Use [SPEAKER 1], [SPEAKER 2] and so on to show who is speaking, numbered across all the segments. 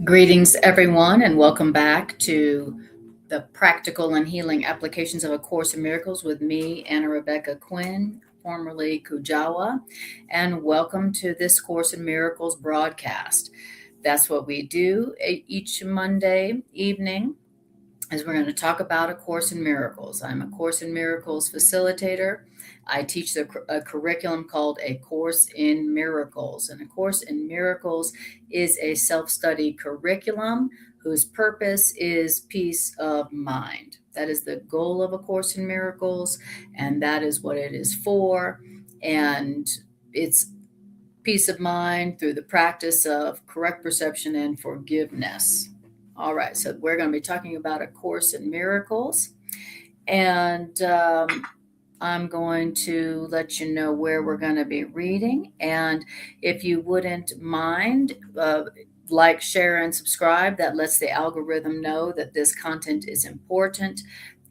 [SPEAKER 1] Greetings, everyone, and welcome back to the Practical and Healing Applications of A Course in Miracles with me, Rebecca Quinn, formerly Kujawa, and welcome to this Course in Miracles broadcast. That's what we do each Monday evening, is we're going to talk about A Course in Miracles. I'm a Course in Miracles facilitator. I teach a curriculum called A Course in Miracles. And A Course in Miracles is a self-study curriculum whose purpose is peace of mind. That is the goal of A Course in Miracles, and that is what it is for. And it's peace of mind through the practice of correct perception and forgiveness. All right, so we're going to be talking about A Course in Miracles, and I'm going to let you know where we're going to be reading. And if you wouldn't mind, like, share, and subscribe. That lets the algorithm know that this content is important,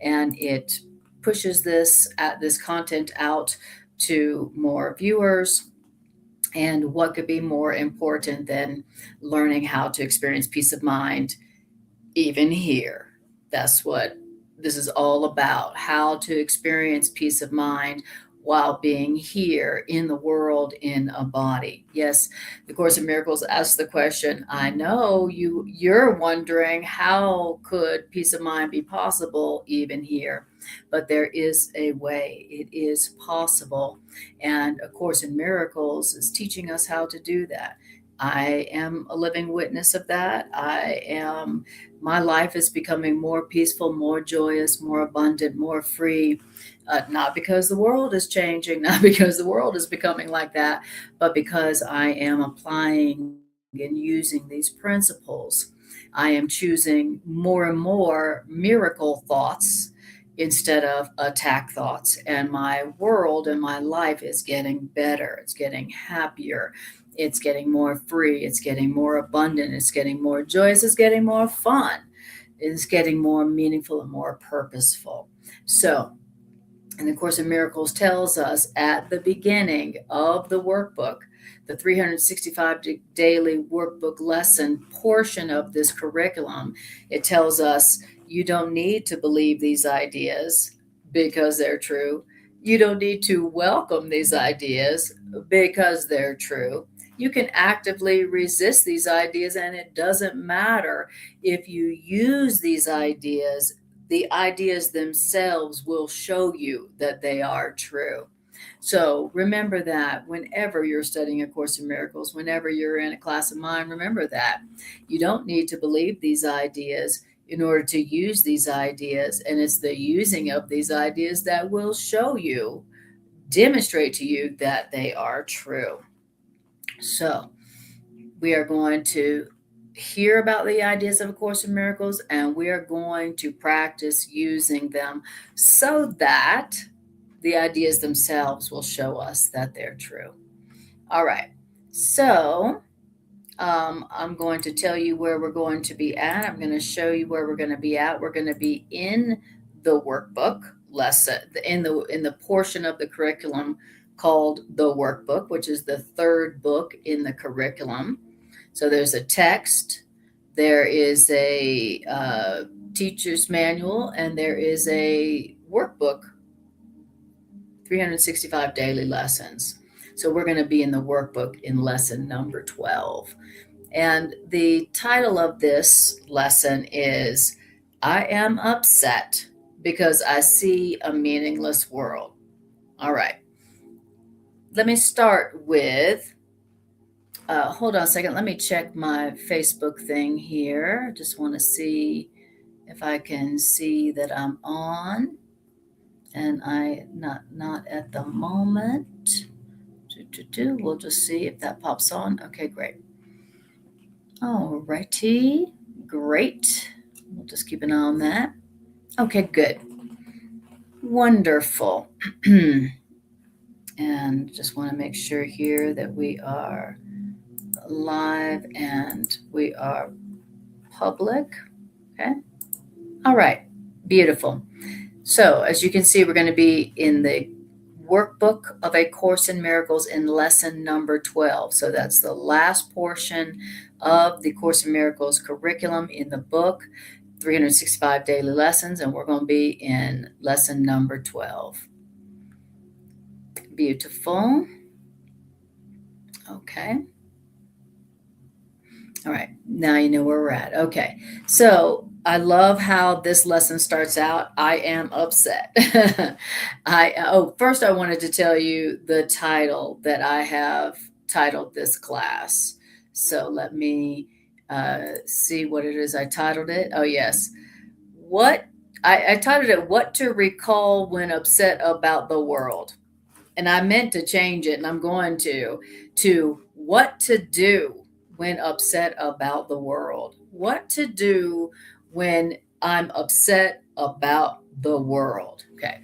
[SPEAKER 1] and it pushes this content out to more viewers. And what could be more important than learning how to experience peace of mind even here? That's what this is all about, how to experience peace of mind while being here in the world in a body. Yes, the Course in Miracles asks the question, I know you're wondering, how could peace of mind be possible even here? But there is a way. It is possible. And A Course in Miracles is teaching us how to do that. I am a living witness of that. My life is becoming more peaceful, more joyous, more abundant, more free. Not because the world is changing, not because the world is becoming like that, but because I am applying and using these principles. I am choosing more and more miracle thoughts instead of attack thoughts. And my world and my life is getting better. It's getting happier. It's getting more free. It's getting more abundant. It's getting more joyous. It's getting more fun. It's getting more meaningful and more purposeful. So, and the Course in Miracles tells us at the beginning of the workbook, the 365 daily workbook lesson portion of this curriculum, it tells us you don't need to believe these ideas because they're true. You don't need to welcome these ideas because they're true. You can actively resist these ideas, and it doesn't matter if you use these ideas. The ideas themselves will show you that they are true. So remember that whenever you're studying A Course in Miracles, whenever you're in a class of mine, remember that you don't need to believe these ideas in order to use these ideas. And it's the using of these ideas that will show you, demonstrate to you that they are true. So we are going to hear about the ideas of A Course in Miracles, and we are going to practice using them so that the ideas themselves will show us that they're true. All right. So I'm going to tell you where we're going to be at. I'm going to show you where we're going to be at. We're going to be in the workbook lesson, in the portion of the curriculum called the workbook, which is the third book in the curriculum. So there's a text, there is a teacher's manual, and there is a workbook, 365 daily lessons. So we're going to be in the workbook in lesson number 12. And the title of this lesson is, I am upset because I see a meaningless world. All right. Let me start with, hold on a second. Let me check my Facebook thing here. Just want to see if I can see that I'm on. And I not at the moment. We'll just see if that pops on. Okay, great. All righty, great. We'll just keep an eye on that. Okay, good. Wonderful. And just want to make sure here that we are live and we are public. Okay. All right. Beautiful. So as you can see, we're going to be in the Workbook of A Course in Miracles in lesson number 12. So that's the last portion of the Course in Miracles curriculum in the book, 365 daily lessons, and we're going to be in lesson number 12. Beautiful. Okay. All right, now you know where we're at. Okay, so I love how this lesson starts out. I am upset. First I wanted to tell you the title that I have titled this class. So let me see what it is I titled it. Oh yes, I titled it "What to Recall When Upset About the World." And I meant to change it, and I'm going to what to do when upset about the world. What to do when I'm upset about the world. Okay.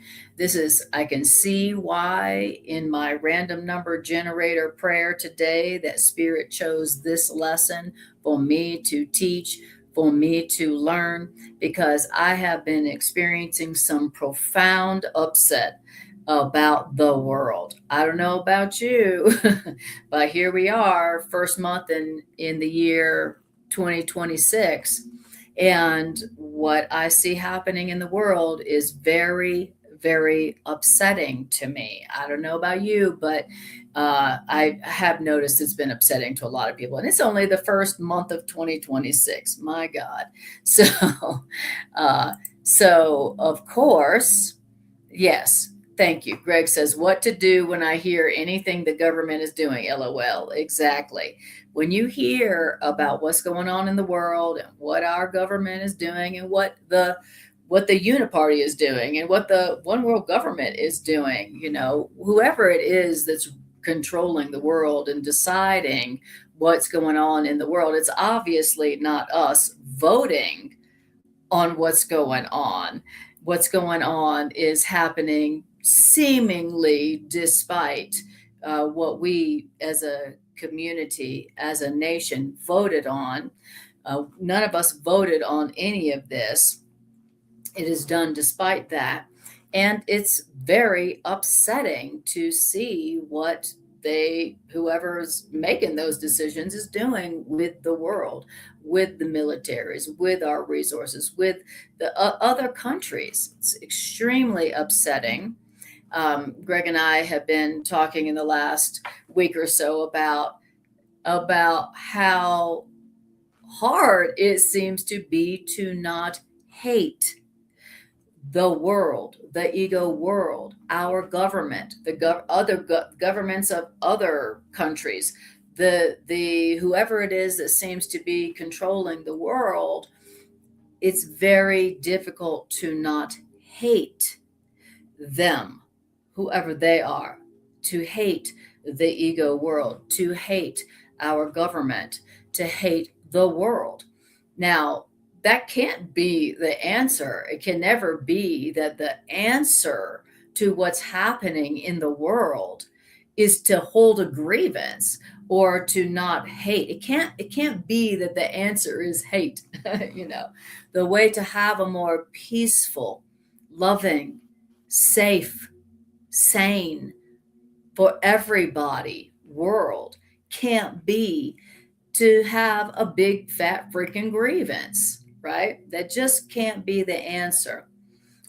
[SPEAKER 1] I can see why in my random number generator prayer today that Spirit chose this lesson for me to teach, for me to learn, because I have been experiencing some profound upset about the world. I don't know about you, but here we are, first month in the year 2026, and what I see happening in the world is very, very upsetting to me. I don't know about you, but I have noticed it's been upsetting to a lot of people, and it's only the first month of 2026. My God, so so of course, yes. Thank you. Greg says, what to do when I hear anything the government is doing? LOL. Exactly. When you hear about what's going on in the world and what our government is doing and what the uniparty is doing and what the one world government is doing, whoever it is that's controlling the world and deciding what's going on in the world, it's obviously not us voting on what's going on. What's going on is happening seemingly despite what we as a community, as a nation, voted on. None of us voted on any of this. It is done despite that. And it's very upsetting to see what whoever's making those decisions is doing with the world, with the militaries, with our resources, with the other countries. It's extremely upsetting. Greg and I have been talking in the last week or so about how hard it seems to be to not hate the world, the ego world, our government, the governments of other countries, the whoever it is that seems to be controlling the world. It's very difficult to not hate them, whoever they are, to hate the ego world, to hate our government, to hate the world. Now, that can't be the answer. It can never be that the answer to what's happening in the world is to hold a grievance or to not hate. It can't be that the answer is hate. The way to have a more peaceful, loving, safe, sane, for everybody world can't be to have a big fat freaking grievance, right? That just can't be the answer.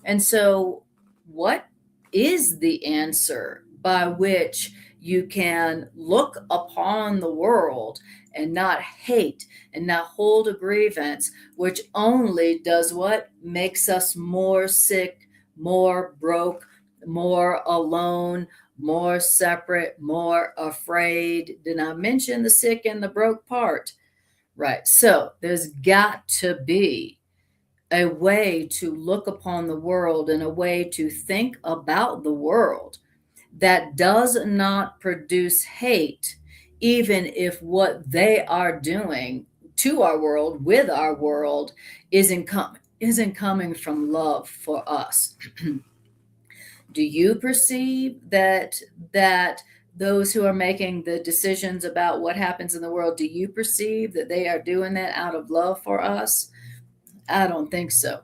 [SPEAKER 1] And so, what is the answer by which you can look upon the world and not hate and not hold a grievance, which only does what? Makes us more sick, more broke, more alone, more separate, more afraid. Did I mention the sick and the broke part? Right. So there's got to be a way to look upon the world and a way to think about the world that does not produce hate, even if what they are doing to our world, with our world, isn't coming from love for us. Do you perceive that those who are making the decisions about what happens in the world, do you perceive that they are doing that out of love for us? I don't think so.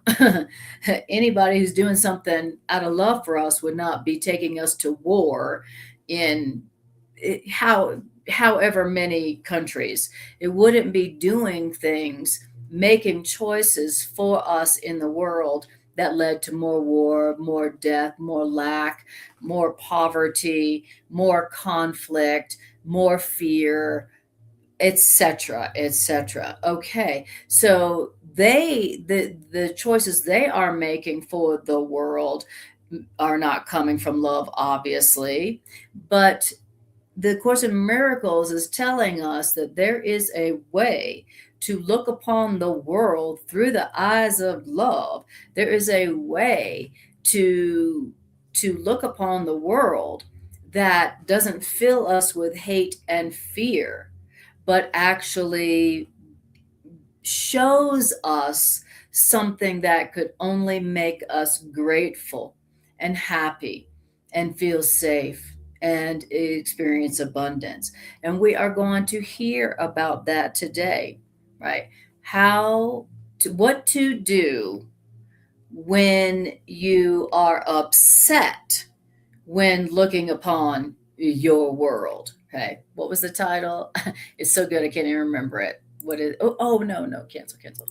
[SPEAKER 1] Anybody who's doing something out of love for us would not be taking us to war in however many countries. It wouldn't be doing things, making choices for us in the world that led to more war, more death, more lack, more poverty, more conflict, more fear, etc., etc. Okay, so the choices they are making for the world are not coming from love, obviously, but the Course in Miracles is telling us that there is a way to look upon the world through the eyes of love. There is a way to look upon the world that doesn't fill us with hate and fear, but actually shows us something that could only make us grateful and happy and feel safe and experience abundance. And we are going to hear about that today, right? What to do when you are upset when looking upon your world. Okay. What was the title? It's so good. I can't even remember it. What is, oh no, no, cancel.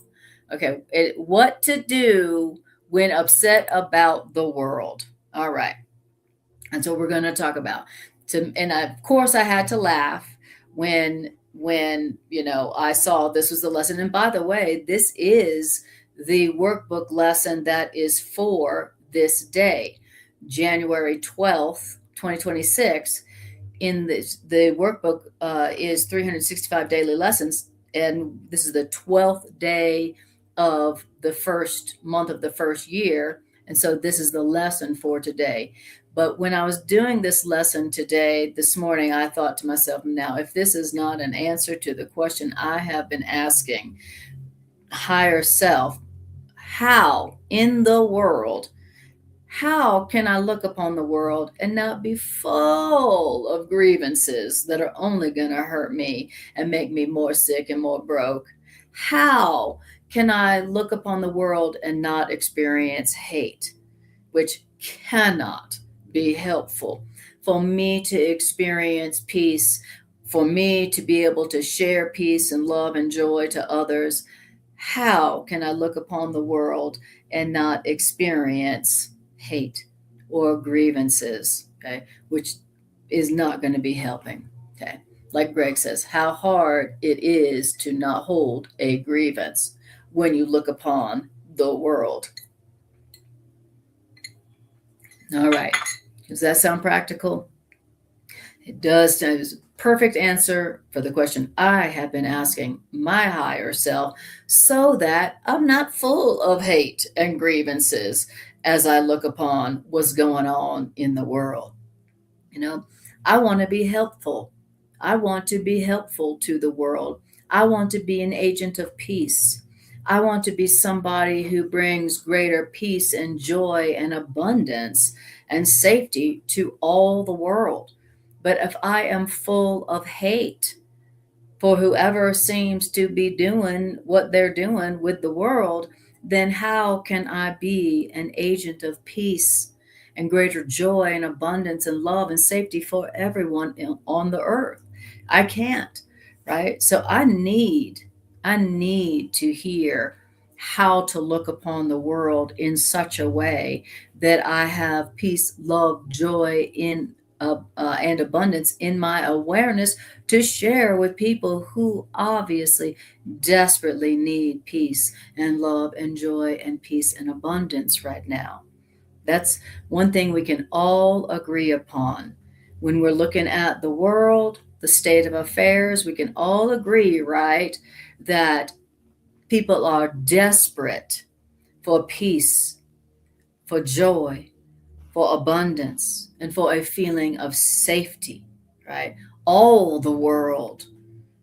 [SPEAKER 1] Okay. What to do when upset about the world. All right. That's what we're going to talk about. And of course I had to laugh when, I saw this was the lesson. And by the way, this is the workbook lesson that is for this day, January 12th, 2026. In the workbook is 365 daily lessons, and this is the 12th day of the first month of the first year, and so this is the lesson for today. But when I was doing this lesson today, this morning, I thought to myself, now, if this is not an answer to the question I have been asking, higher self, how in the world, how can I look upon the world and not be full of grievances that are only going to hurt me and make me more sick and more broke? How can I look upon the world and not experience hate, which cannot be helpful? For me to experience peace, for me to be able to share peace and love and joy to others, how can I look upon the world and not experience hate or grievances? Okay, which is not going to be helping. Okay, like Greg says, how hard it is to not hold a grievance when you look upon the world. All right, does that sound practical? It does. It's a perfect answer for the question I have been asking my higher self, so that I'm not full of hate and grievances as I look upon what's going on in the world. You know, I want to be helpful. I want to be helpful to the world. I want to be an agent of peace. I want to be somebody who brings greater peace and joy and abundance and safety to all the world. But if I am full of hate for whoever seems to be doing what they're doing with the world, then how can I be an agent of peace and greater joy and abundance and love and safety for everyone on the earth? I can't, right? So I need to hear how to look upon the world in such a way that I have peace, love, joy and abundance in my awareness to share with people who obviously desperately need peace and love and joy and peace and abundance right now. That's one thing we can all agree upon. When we're looking at the world, the state of affairs, we can all agree, right, that people are desperate for peace, for joy, for abundance, and for a feeling of safety, right? All the world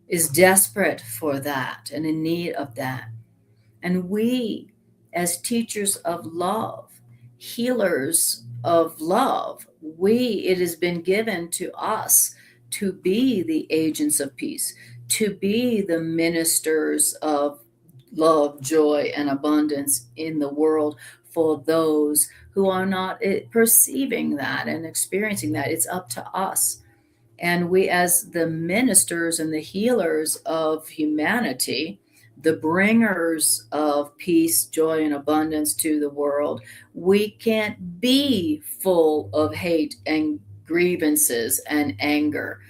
[SPEAKER 1] is desperate for that and in need of that. And we, as teachers of love, healers of love, it has been given to us to be the agents of peace, to be the ministers of love, joy, and abundance in the world for those who are not perceiving that and experiencing that. It's up to us. And we, as the ministers and the healers of humanity, the bringers of peace, joy, and abundance to the world, we can't be full of hate and grievances and anger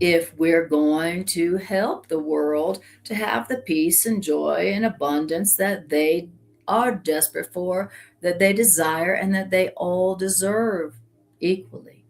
[SPEAKER 1] if we're going to help the world to have the peace and joy and abundance that they are desperate for, that they desire, and that they all deserve equally.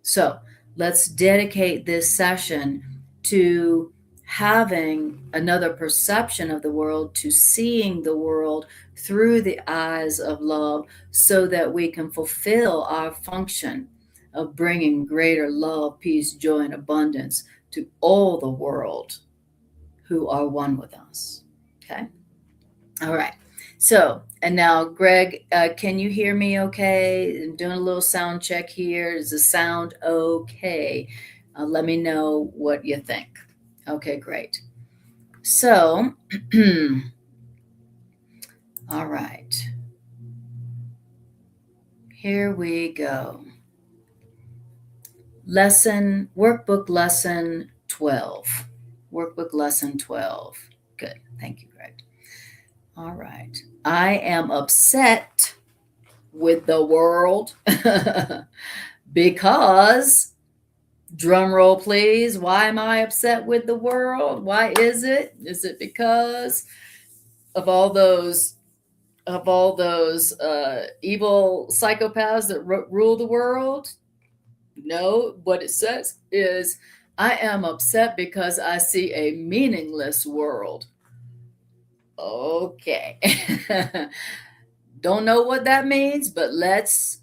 [SPEAKER 1] So let's dedicate this session to having another perception of the world, to seeing the world through the eyes of love, so that we can fulfill our function of bringing greater love, peace, joy, and abundance to all the world who are one with us. Okay? All right. So, and now, Greg, can you hear me okay? I'm doing a little sound check here. Is the sound okay? Let me know what you think. Okay, great. So, all right. Here we go. Workbook lesson 12. Workbook lesson 12. Good. Thank you, Greg. All right. I am upset with the world because, drum roll please, why am I upset with the world? Why is it? Is it because of all those evil psychopaths that rule the world? No, what it says is, I am upset because I see a meaningless world. Okay. Don't know what that means, but let's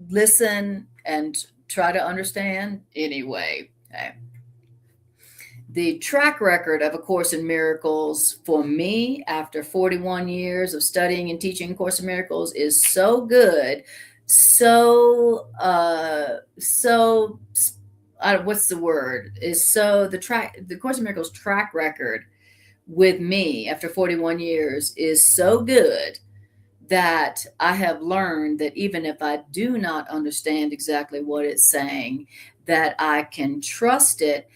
[SPEAKER 1] listen and try to understand anyway. Okay. The track record of A Course in Miracles for me after 41 years of studying and teaching A Course in Miracles is so good. What's the word? The Course in Miracles track record with me after 41 years is so good that I have learned that even if I do not understand exactly what it's saying, that I can trust it,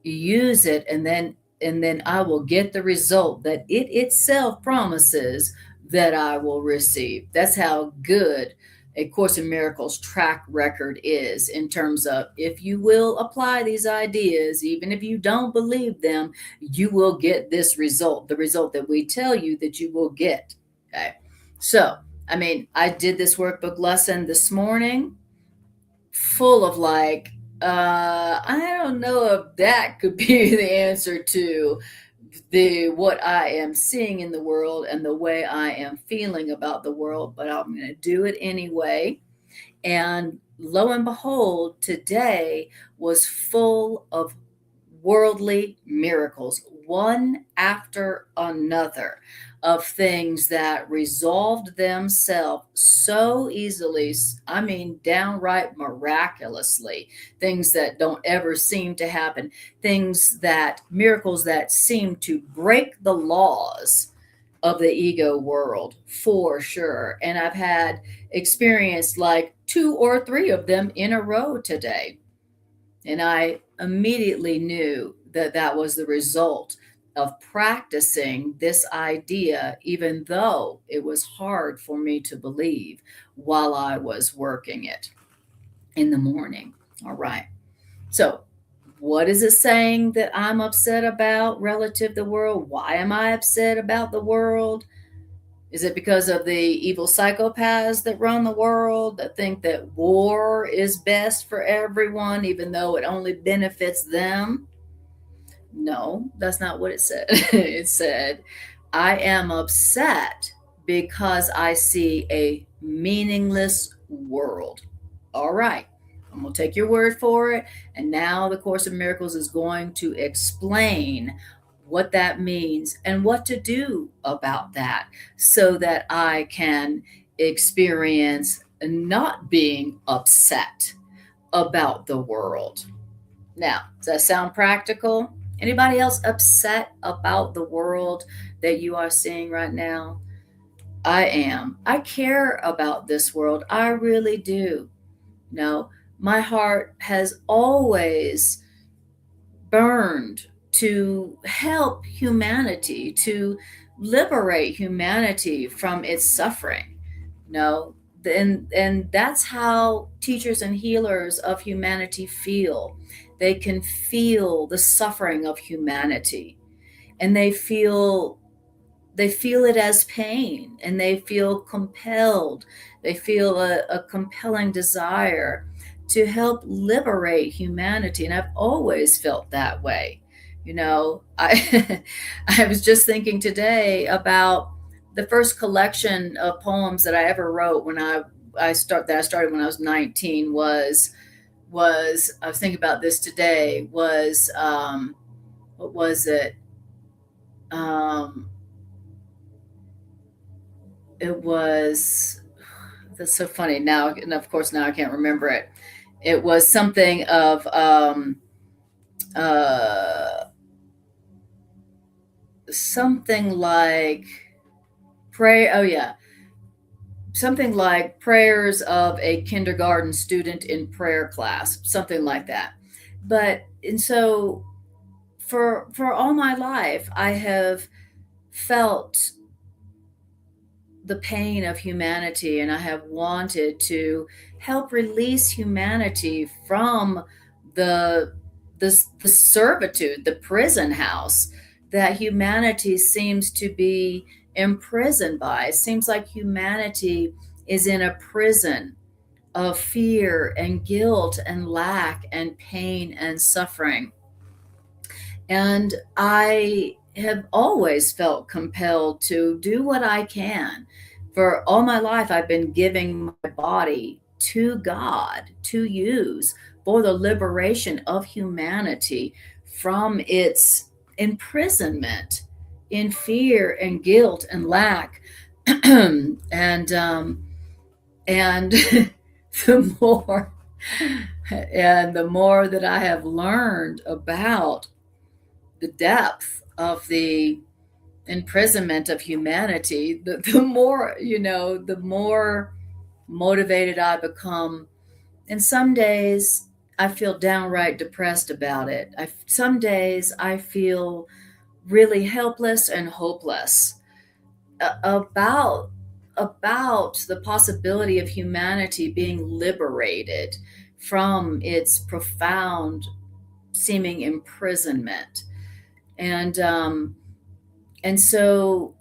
[SPEAKER 1] use it, and then I will get the result that it itself promises that I will receive. That's how good A Course in Miracles track record is, in terms of, if you will apply these ideas, even if you don't believe them, you will get this result, the result that we tell you that you will get. Okay. So, I did this workbook lesson this morning, full of I don't know if that could be the answer to what I am seeing in the world and the way I am feeling about the world, but I'm going to do it anyway. And lo and behold, today was full of worldly miracles, one after another, of things that resolved themselves so easily. Downright miraculously. Things that don't ever seem to happen. Miracles that seem to break the laws of the ego world, for sure. And I've had experienced like 2 or 3 of them in a row today. And I immediately knew that that was the result of practicing this idea, even though it was hard for me to believe while I was working it in the morning. All right. So, what is it saying that I'm upset about relative to the world? Why am I upset about the world? Is it because of the evil psychopaths that run the world, that think that war is best for everyone, even though it only benefits them? No, that's not what it said. It said, I am upset because I see a meaningless world. All right, I'm going to take your word for it. And now the Course of Miracles is going to explain what that means and what to do about that, so that I can experience not being upset about the world. Now, does that sound practical? Anybody else upset about the world that you are seeing right now? I am. I care about this world. I really do. No, my heart has always burned to help humanity, to liberate humanity from its suffering. No, and that's how teachers and healers of humanity feel. They can feel the suffering of humanity, and they feel it as pain, and they feel compelled. They feel a compelling desire to help liberate humanity. And I've always felt that way. I I was just thinking today about the first collection of poems that I ever wrote when I started when I was 19 was I was thinking about this today was what was it? Um, it was That's so funny now, and of course now I can't remember it. It was something of uh, something like pray. Oh yeah, something like prayers of a kindergarten student in prayer class, something like that. But and so for all my life, I have felt the pain of humanity, and I have wanted to help release humanity from the the servitude, the prison house that humanity seems to be imprisoned by. It seems like humanity is in a prison of fear and guilt and lack and pain and suffering. And I have always felt compelled to do what I can. For all my life, I've been giving my body to God to use for the liberation of humanity from its imprisonment in fear and guilt and lack. And the more the more that I have learned about the depth of the imprisonment of humanity, the more, the more motivated I become. And some days I feel downright depressed about it. Some days I feel really helpless and hopeless about the possibility of humanity being liberated from its profound seeming imprisonment. And um, and so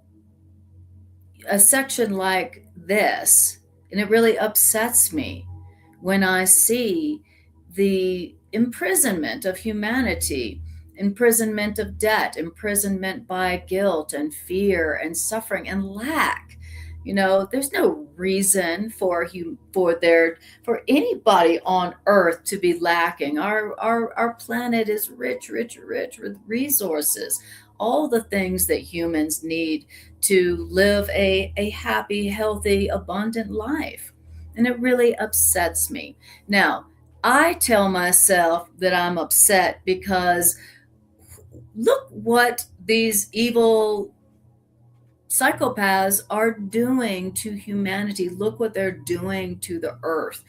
[SPEAKER 1] a section like this, and it really upsets me when I see the imprisonment of humanity, imprisonment of debt, imprisonment by guilt and fear and suffering and lack. There's no reason for anybody on earth to be lacking. Our planet is rich, rich, rich with resources, all the things that humans need to live a happy, healthy, abundant life. And it really upsets me. Now, I tell myself that I'm upset because look what these evil psychopaths are doing to humanity. Look what they're doing to the earth.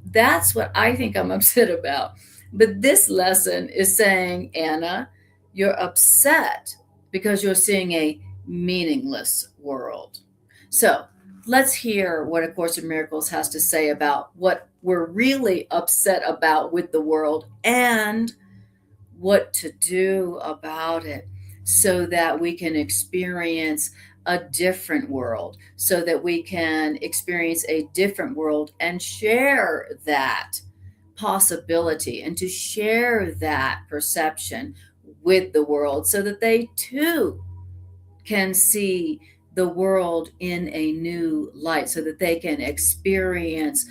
[SPEAKER 1] That's what I think I'm upset about. But this lesson is saying, Anna, you're upset because you're seeing a meaningless world. So let's hear what A Course in Miracles has to say about what we're really upset about with the world and what to do about it so that we can experience a different world, so that we can experience a different world and share that possibility and to share that perception with the world so that they too can see the world in a new light, so that they can experience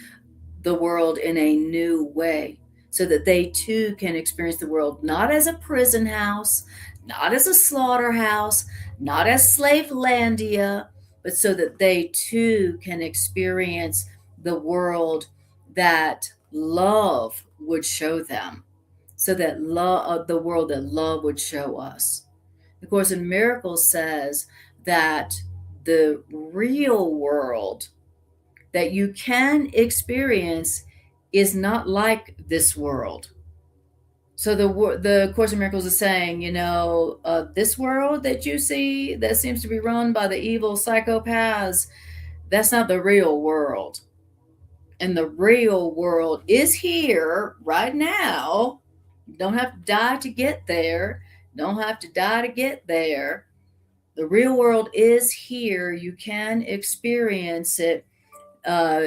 [SPEAKER 1] the world in a new way, so that they too can experience the world not as a prison house, not as a slaughterhouse, not as slavelandia, but so that they too can experience the world that love would show them, so that love, the world that love would show us. The Course in Miracles says that the real world that you can experience is not like this world. So the Course in Miracles is saying, this world that you see that seems to be run by the evil psychopaths, that's not the real world. And the real world is here right now. You don't have to die to get there. Don't have to die to get there. The real world is here. You can experience it uh,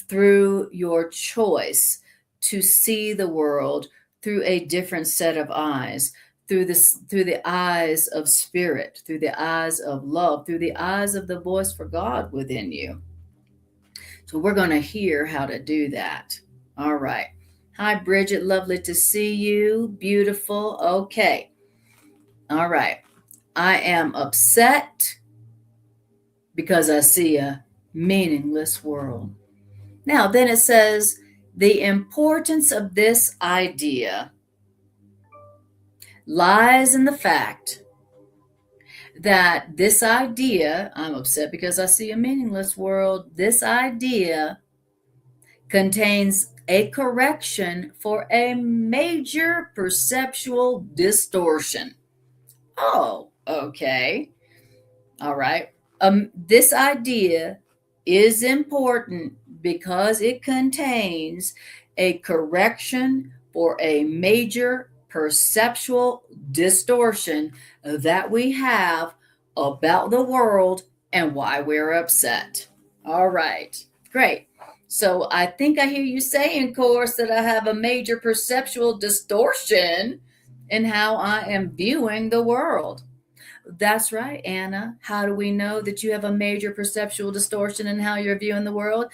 [SPEAKER 1] through your choice to see the world through a different set of eyes, through the eyes of spirit, through the eyes of love, through the eyes of the voice for God within you. So we're going to hear how to do that. All right. Hi, Bridget. Lovely to see you. Beautiful. Okay. All right. I am upset because I see a meaningless world. Now, then it says, the importance of this idea lies in the fact that this idea, I'm upset because I see a meaningless world, this idea contains a correction for a major perceptual distortion. Oh, okay. All right. This idea is important because it contains a correction for a major perceptual distortion that we have about the world and why we're upset. All right, great. So I think I hear you saying, Course, that I have a major perceptual distortion in how I am viewing the world. That's right, Anna. How do we know that you have a major perceptual distortion in how you're viewing the world?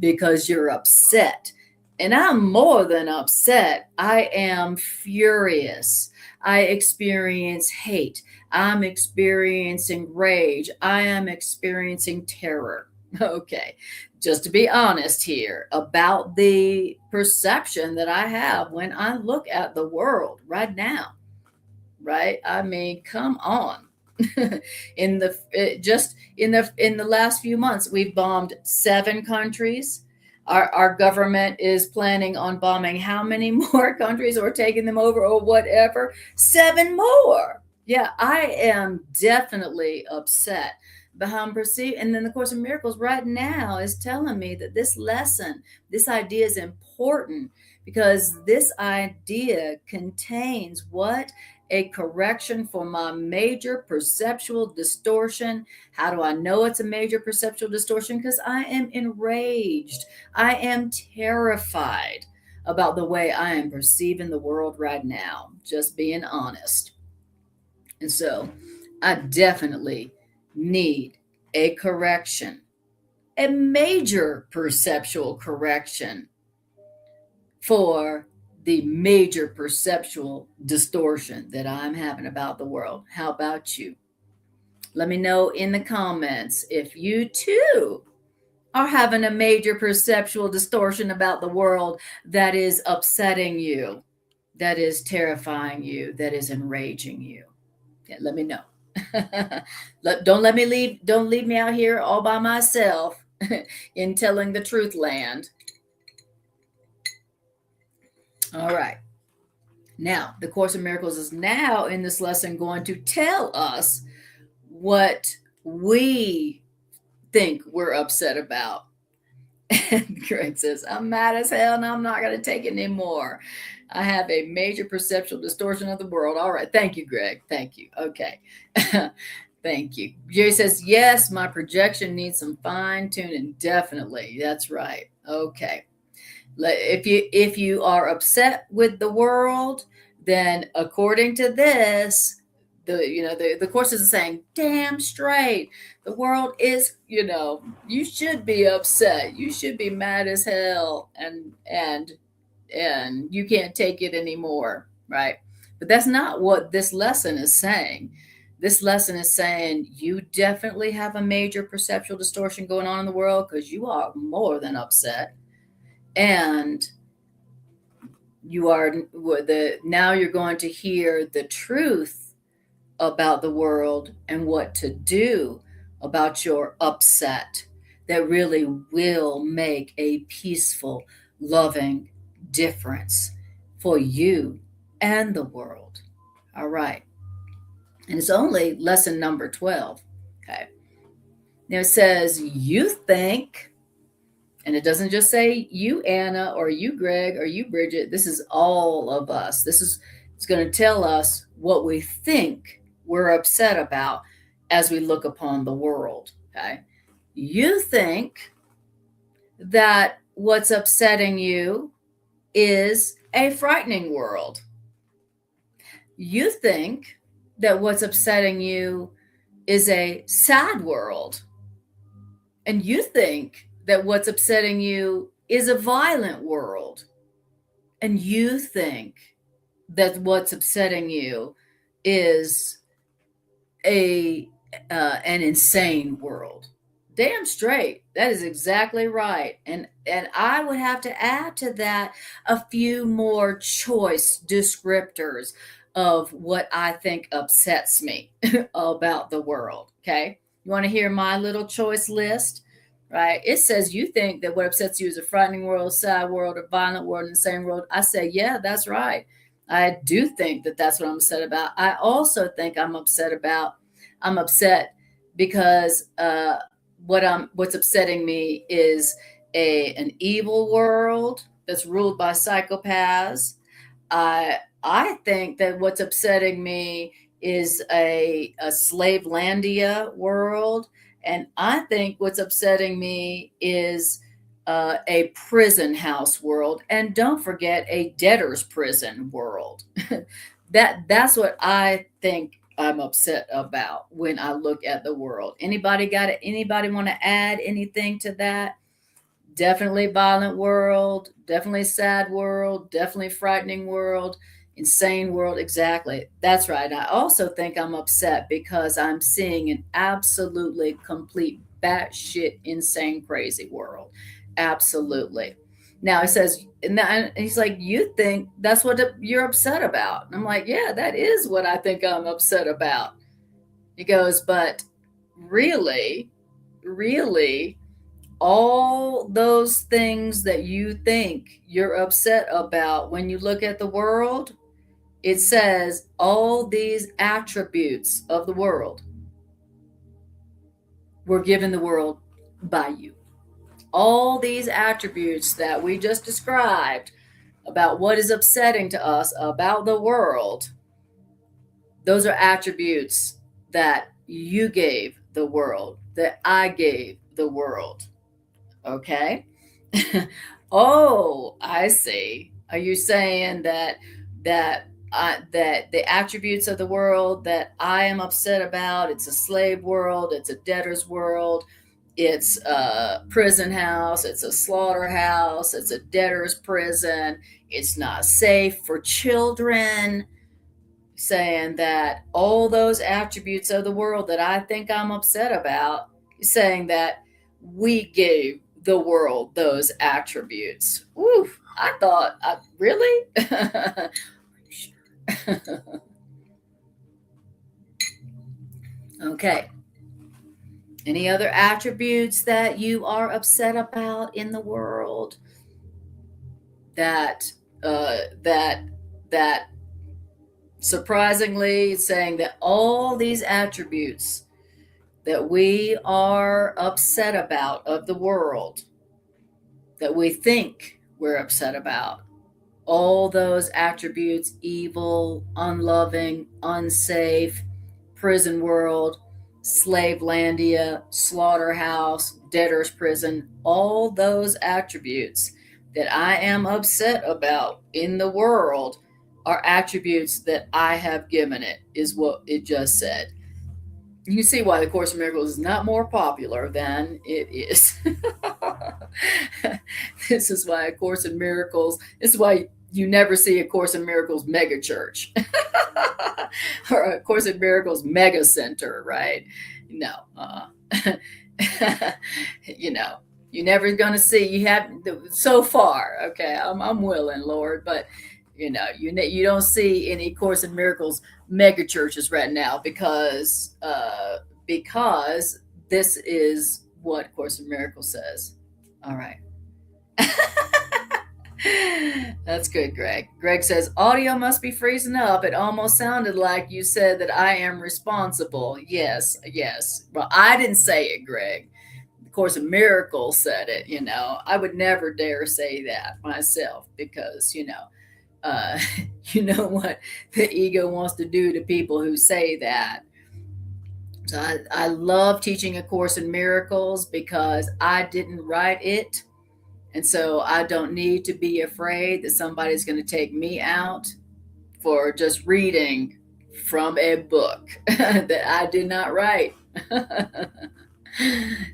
[SPEAKER 1] Because you're upset. And I'm more than upset. I am furious. I experience hate. I'm experiencing rage. I am experiencing terror. Okay, just to be honest here about the perception that I have when I look at the world right now, right? I mean, come on. in the last few months, we've bombed 7 countries. Our government is planning on bombing how many more countries or taking them over or whatever? 7 more. Yeah, I am definitely upset about how I'm perceived. And then the Course in Miracles right now is telling me that this lesson, this idea is important because this idea contains what? A correction for my major perceptual distortion. How do I know it's a major perceptual distortion? Because I am enraged. I am terrified about the way I am perceiving the world right now, just being honest. And so I definitely need a correction, a major perceptual correction for the major perceptual distortion that I'm having about the world. How about you? Let me know in the comments if you too are having a major perceptual distortion about the world that is upsetting you, that is terrifying you, that is enraging you. Yeah, let me know. Don't leave me out here all by myself in telling the truth land. All right. Now, the Course in Miracles is now in this lesson going to tell us what we think we're upset about. And Greg says, I'm mad as hell and I'm not going to take it anymore. I have a major perceptual distortion of the world. All right. Thank you, Greg. Thank you. Okay. Thank you. Jerry says, yes, my projection needs some fine tuning. Definitely. That's right. Okay. If you are upset with the world, then according to this, the Course is saying, damn straight, the world is, you should be upset. You should be mad as hell, and you can't take it anymore, right? But that's not what this lesson is saying. This lesson is saying you definitely have a major perceptual distortion going on in the world because you are more than upset. And now you're going to hear the truth about the world and what to do about your upset that really will make a peaceful, loving difference for you and the world. All right. And it's only lesson number 12. Okay. Now it says, you think, and it doesn't just say you, Anna, or you, Greg, or you, Bridget. This is all of us. It's going to tell us what we think we're upset about as we look upon the world. Okay. You think that what's upsetting you is a frightening world. You think that what's upsetting you is a sad world. And you think that what's upsetting you is a violent world. And you think that what's upsetting you is an insane world. Damn straight. That is exactly right. And I would have to add to that a few more choice descriptors of what I think upsets me about the world. Okay. You want to hear my little choice list? Right. It says you think that what upsets you is a frightening world, sad world, a violent world, an insane world. I say, yeah, that's right. I do think that that's what I'm upset about. I also think I'm upset because what's upsetting me is an evil world that's ruled by psychopaths. I think that what's upsetting me is a slavelandia world, and I think what's upsetting me is a prison house world, and don't forget a debtor's prison world. That's what I think I'm upset about when I look at the world. Anybody got it? Anybody want to add anything to that? Definitely violent world, definitely sad world, definitely frightening world, insane world. Exactly. That's right. I also think I'm upset because I'm seeing an absolutely complete batshit insane crazy world. Absolutely. Now he says, and he's like, you think that's what you're upset about? And I'm like, yeah, that is what I think I'm upset about. He goes, but really, really, all those things that you think you're upset about when you look at the world, it says all these attributes of the world were given the world by you. All these attributes that we just described about what is upsetting to us about the world, those are attributes that you gave the world, that I gave the world. Okay. Oh, I see. Are you saying that the attributes of the world that I am upset about, it's a slave world, it's a debtor's world, it's a prison house, it's a slaughterhouse, it's a debtor's prison, it's not safe for children? Saying that all those attributes of the world that I think I'm upset about, saying that we gave the world those attributes. Oof, I thought, really? Okay. Any other attributes that you are upset about in the world? That surprisingly, saying that all these attributes that we are upset about of the world, that we think we're upset about, all those attributes, evil, unloving, unsafe, prison world, slavelandia, slaughterhouse, debtor's prison, all those attributes that I am upset about in the world are attributes that I have given it, is what it just said. You see why the Course in Miracles is not more popular than it is. This is why a Course in Miracles, this is why you never see a Course in Miracles mega church or a Course in Miracles mega center, right? No. You're never going to see, you have so far. Okay. I'm willing, Lord, but You don't see any Course in Miracles mega churches right now because this is what Course in Miracles says. All right. That's good, Greg. Greg says, audio must be freezing up. It almost sounded like you said that I am responsible. Yes, yes. Well, I didn't say it, Greg. The Course of Miracles said it. I would never dare say that myself because, uh, you know what the ego wants to do to people who say that. So I love teaching A Course in Miracles because I didn't write it. And so I don't need to be afraid that somebody's going to take me out for just reading from a book that I did not write.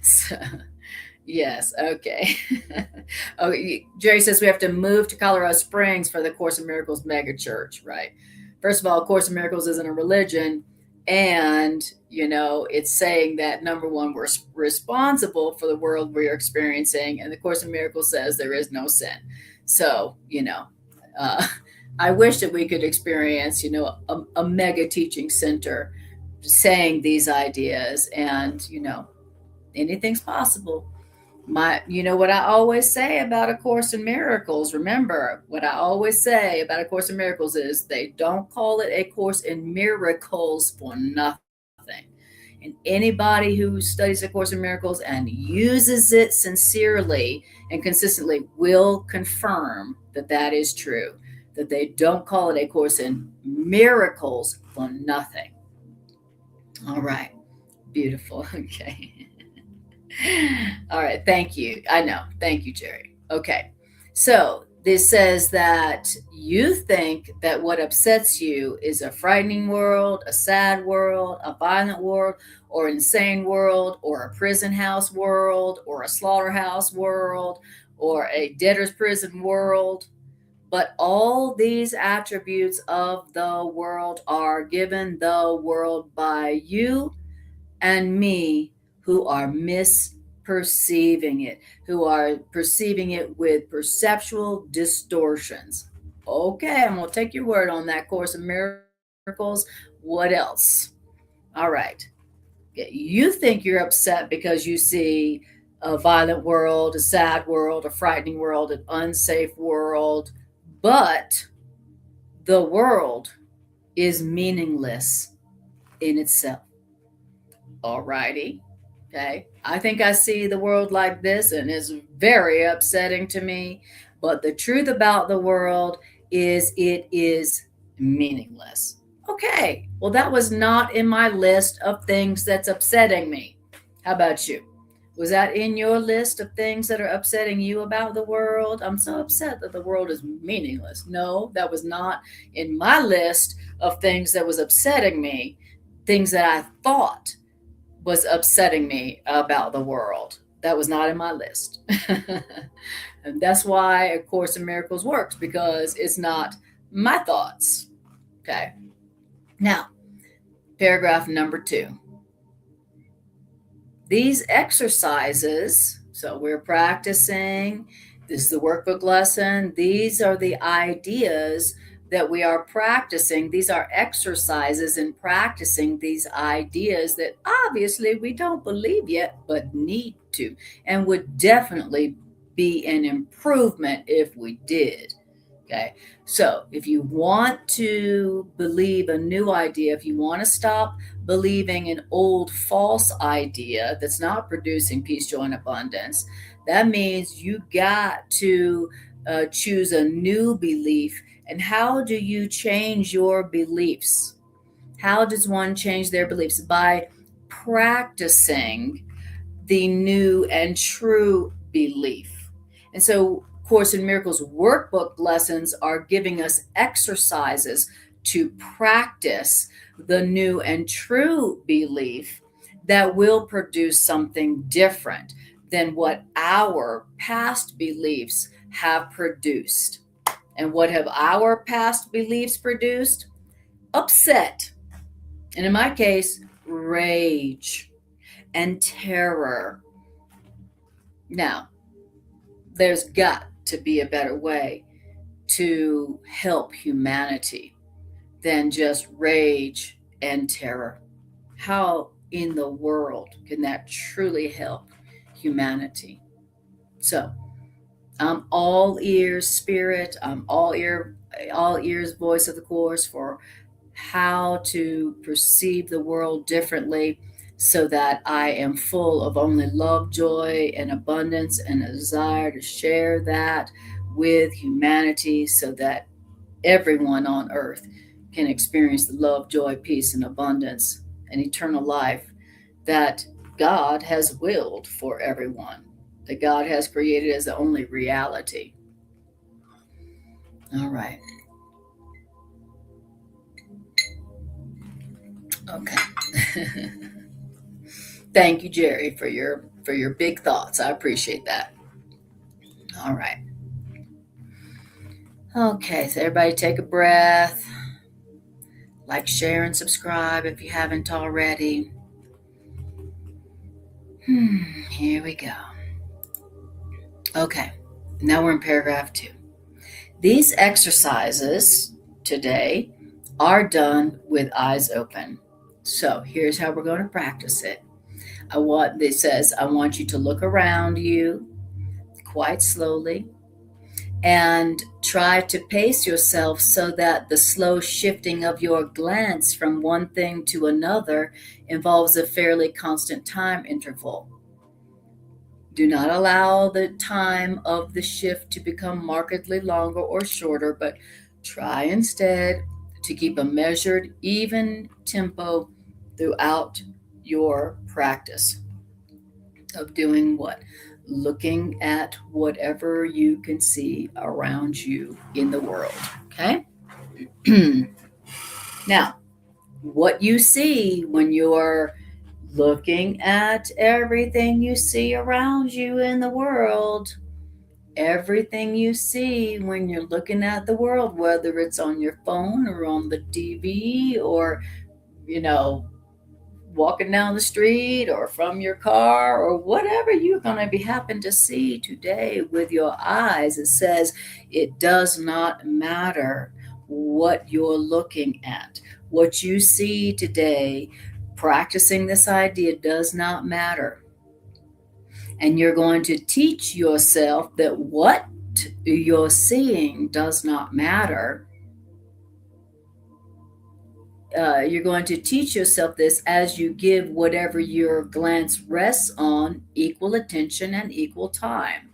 [SPEAKER 1] So, yes, okay. Oh, Jerry says we have to move to Colorado Springs for the Course in Miracles mega church, right? First of all, Course in Miracles isn't a religion, and it's saying that number one, we're responsible for the world we're experiencing, and the Course in Miracles says there is no sin. So uh, I wish that we could experience a mega teaching center saying these ideas, and anything's possible. What I always say about A Course in Miracles, remember what I always say about A Course in Miracles is they don't call it A Course in Miracles for nothing. And anybody who studies A Course in Miracles and uses it sincerely and consistently will confirm that that is true, that they don't call it A Course in Miracles for nothing. All right. Beautiful. Okay. All right. Thank you. I know. Thank you, Jerry. Okay. So this says that you think that what upsets you is a frightening world, a sad world, a violent world, or insane world, or a prison house world, or a slaughterhouse world, or a debtor's prison world. But all these attributes of the world are given the world by you and me, who are misperceiving it, who are perceiving it with perceptual distortions. Okay, I'm going to take your word on that, Course in Miracles. What else? All right. You think you're upset because you see a violent world, a sad world, a frightening world, an unsafe world, but the world is meaningless in itself. All righty. Okay. I think I see the world like this, and it's very upsetting to me. But the truth about the world is it is meaningless. Okay. Well, that was not in my list of things that's upsetting me. How about you? Was that in your list of things that are upsetting you about the world? I'm so upset that the world is meaningless. No, that was not in my list of things that was upsetting me, things that I thought was upsetting me about the world. That was not in my list. And that's why A Course in Miracles works, because it's not my thoughts. Okay. Now, paragraph number 2. These exercises, so we're practicing, this is the workbook lesson, these are the ideas that we are practicing. These are exercises in practicing these ideas that obviously we don't believe yet, but need to, and would definitely be an improvement if we did. Okay. So if you want to believe a new idea, if you want to stop believing an old false idea that's not producing peace, joy, and abundance, that means you got to choose a new belief. And how do you change your beliefs? How does one change their beliefs? By practicing the new and true belief. And so Course in Miracles workbook lessons are giving us exercises to practice the new and true belief that will produce something different than what our past beliefs have produced. And what have our past beliefs produced? Upset. And in my case, rage and terror. Now, there's got to be a better way. to help humanity than just rage and terror? How in the world can that truly help humanity? So I'm all ears, Spirit. I'm all ears, voice of the Course, for how to perceive the world differently, so that I am full of only love, joy, and abundance, and a desire to share that with humanity, so that everyone on earth can experience the love, joy, peace, and abundance and eternal life that God has willed for everyone, that God has created as the only reality. All right. Okay. Thank you, Jerry, for your big thoughts. I appreciate that. All right. Okay, so everybody take a breath. Like, share, and subscribe if you haven't already. Here we go. Okay, now we're in paragraph 2. These exercises today are done with eyes open. So here's how we're going to practice it. It says, I want you to look around you quite slowly and try to pace yourself so that the slow shifting of your glance from one thing to another involves a fairly constant time interval. Do not allow the time of the shift to become markedly longer or shorter, but try instead to keep a measured, even tempo throughout your practice of doing what? Looking at whatever you can see around you in the world. Okay? Now, what you see when you're looking at everything you see around you in the world, everything you see when you're looking at the world, whether it's on your phone or on the TV or, you know, walking down the street or from your car or whatever you're going to be happen to see today with your eyes, it says it does not matter what you're looking at. What you see today, practicing this idea does not matter. And you're going to teach yourself that what you're seeing does not matter. You're going to teach yourself this as you give whatever your glance rests on equal attention and equal time.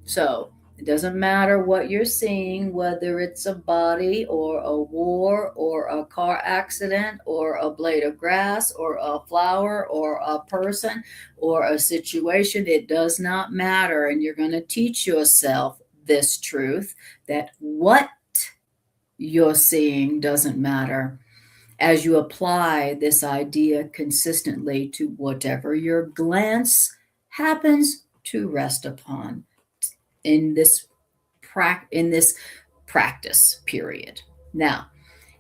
[SPEAKER 1] So it doesn't matter what you're seeing, whether it's a body or a war or a car accident or a blade of grass or a flower or a person or a situation. It does not matter. And you're going to teach yourself this truth, that what you're seeing doesn't matter, as you apply this idea consistently to whatever your glance happens to rest upon in this practice period. Now,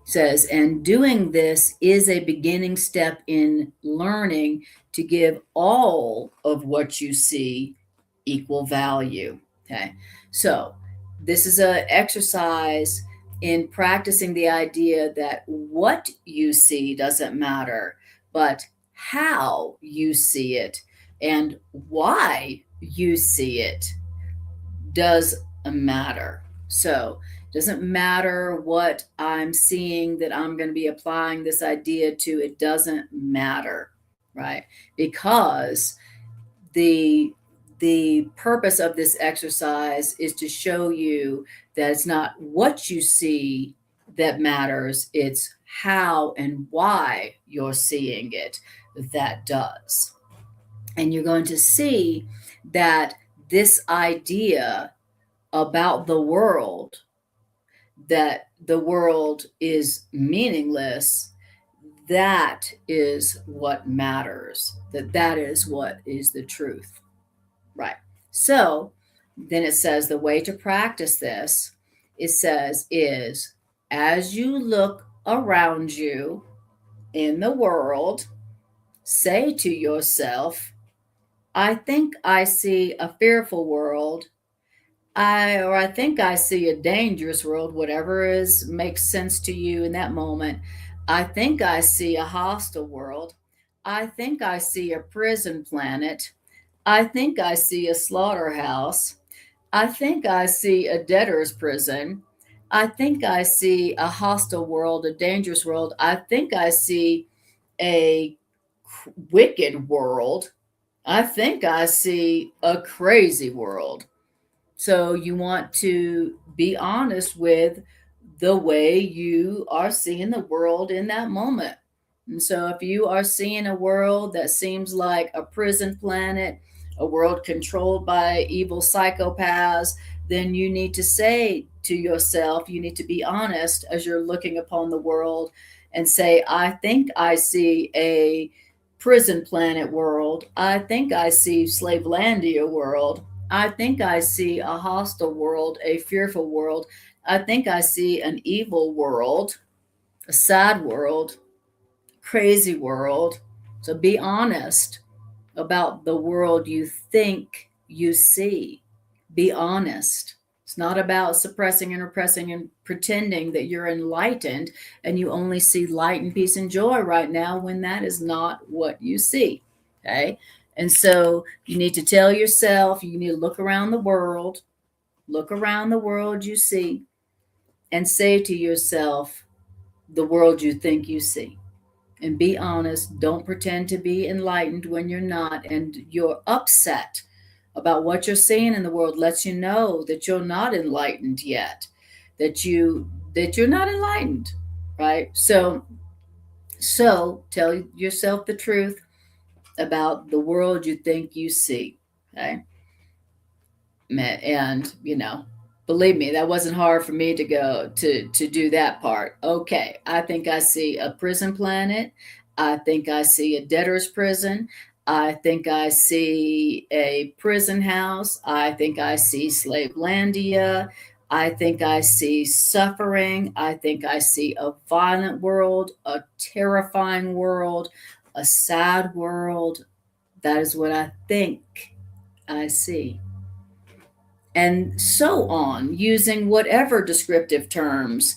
[SPEAKER 1] it says, and doing this is a beginning step in learning to give all of what you see equal value. Okay, so this is an exercise in practicing the idea that what you see doesn't matter, but how you see it and why you see it does matter. So it doesn't matter what I'm seeing that I'm going to be applying this idea to. It doesn't matter, right? Because the purpose of this exercise is to show you that it's not what you see that matters, it's how and why you're seeing it that does. And you're going to see that this idea about the world, that the world is meaningless, that is what matters, that is what is the truth. Right. So then it says the way to practice this, it says, is as you look around you in the world, say to yourself, I think I see a fearful world I think I see a dangerous world, whatever is makes sense to you in that moment. I think I see a hostile world. I think I see a prison planet. I think I see a slaughterhouse. I think I see a debtor's prison. I think I see a hostile world, a dangerous world. I think I see a wicked world. I think I see a crazy world. So you want to be honest with the way you are seeing the world in that moment. And so if you are seeing a world that seems like a prison planet, a world controlled by evil psychopaths, then you need to say to yourself, you need to be honest as you're looking upon the world and say, I think I see a prison planet world. I think I see Slavelandia world. I think I see a hostile world, a fearful world. I think I see an evil world, a sad world, crazy world. So be honest about the world you think you see. Be honest. It's not about suppressing and repressing and pretending that you're enlightened and you only see light and peace and joy right now when that is not what you see. Okay. And so you need to tell yourself, you need to look around the world you see, and say to yourself, the world you think you see. And be honest. Don't pretend to be enlightened when you're not. And you're upset about what you're seeing in the world lets you know that you're not enlightened yet, that you're not enlightened, right? So tell yourself the truth about the world you think you see. Okay. And believe me, that wasn't hard for me to go to do that part. Okay, I think I see a prison planet. I think I see a debtor's prison. I think I see a prison house. I think I see Slavelandia. I think I see suffering. I think I see a violent world, a terrifying world, a sad world. That is what I think I see, and so on, using whatever descriptive terms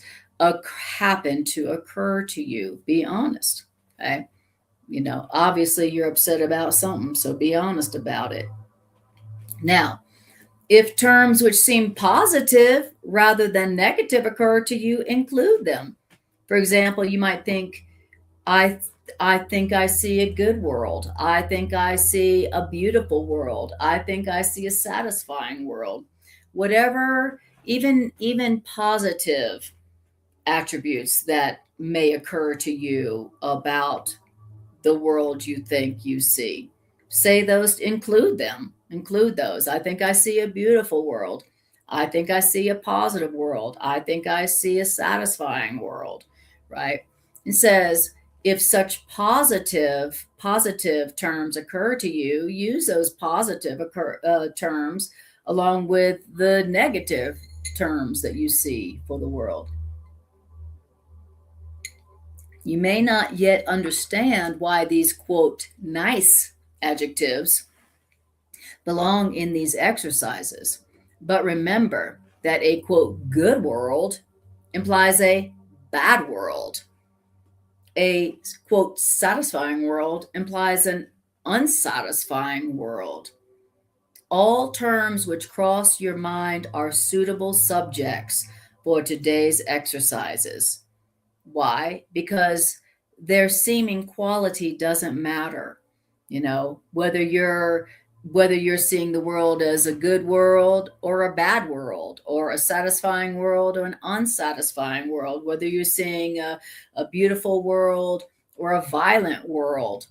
[SPEAKER 1] happen to occur to you. Be honest. Okay. Obviously you're upset about something, so be honest about it. Now, if terms which seem positive rather than negative occur to you, include them. For example, you might think, I I think I see a good world. I think I see a beautiful world. I think I see a satisfying world. Whatever, even positive attributes that may occur to you about the world you think you see. Say those, include them, include those. I think I see a beautiful world. I think I see a positive world. I think I see a satisfying world, right? It says, if such positive terms occur to you, use those positive terms along with the negative terms that you see for the world. You may not yet understand why these, quote, nice adjectives belong in these exercises, but remember that a, quote, good world implies a bad world. A, quote, satisfying world implies an unsatisfying world. All terms which cross your mind are suitable subjects for today's exercises. Why? Because their seeming quality doesn't matter. Whether you're seeing the world as a good world or a bad world, or a satisfying world or an unsatisfying world, whether you're seeing a beautiful world or a violent world,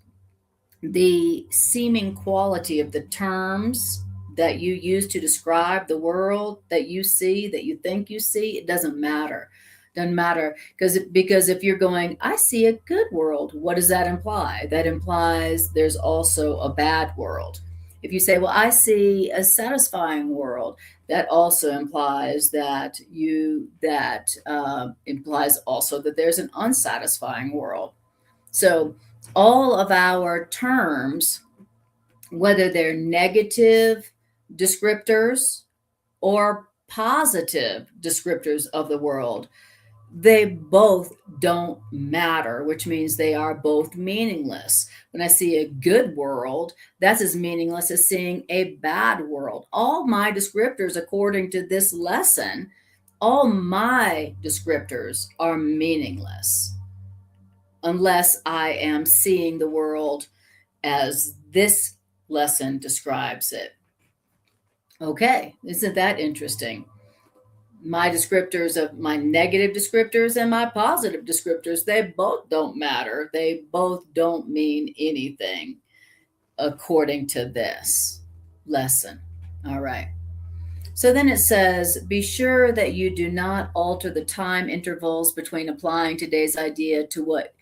[SPEAKER 1] the seeming quality of the terms that you use to describe the world that you see, that you think you see, it doesn't matter. Doesn't matter, because if you're going, I see a good world, what does that imply? That implies there's also a bad world. If you say, well, I see a satisfying world, that also implies that implies also that there's an unsatisfying world. So all of our terms, whether they're negative descriptors or positive descriptors of the world, they both don't matter, which means they are both meaningless. When I see a good world, that's as meaningless as seeing a bad world. All my descriptors, according to this lesson, all my descriptors are meaningless unless I am seeing the world as this lesson describes it. Okay, isn't that interesting? My descriptors of my negative descriptors and my positive descriptors, they both don't matter. They both don't mean anything according to this lesson. All right. So then it says, be sure that you do not alter the time intervals between applying today's idea to what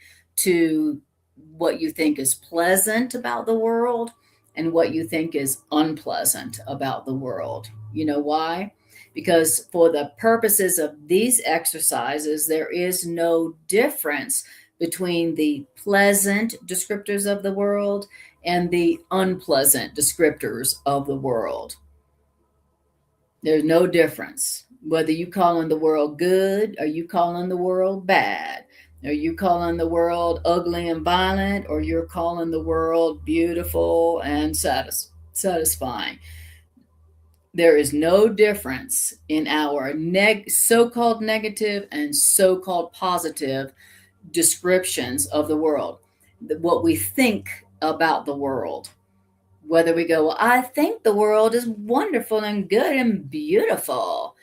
[SPEAKER 1] you think is pleasant about the world and what you think is unpleasant about the world. You know why? Because for the purposes of these exercises, there is no difference between the pleasant descriptors of the world and the unpleasant descriptors of the world. There's no difference. Whether you calling the world good or you calling the world bad, or you calling the world ugly and violent, or you're calling the world beautiful and satisfying. There is no difference in our so-called negative and so-called positive descriptions of the world, what we think about the world. Whether we go, well, I think the world is wonderful and good and beautiful,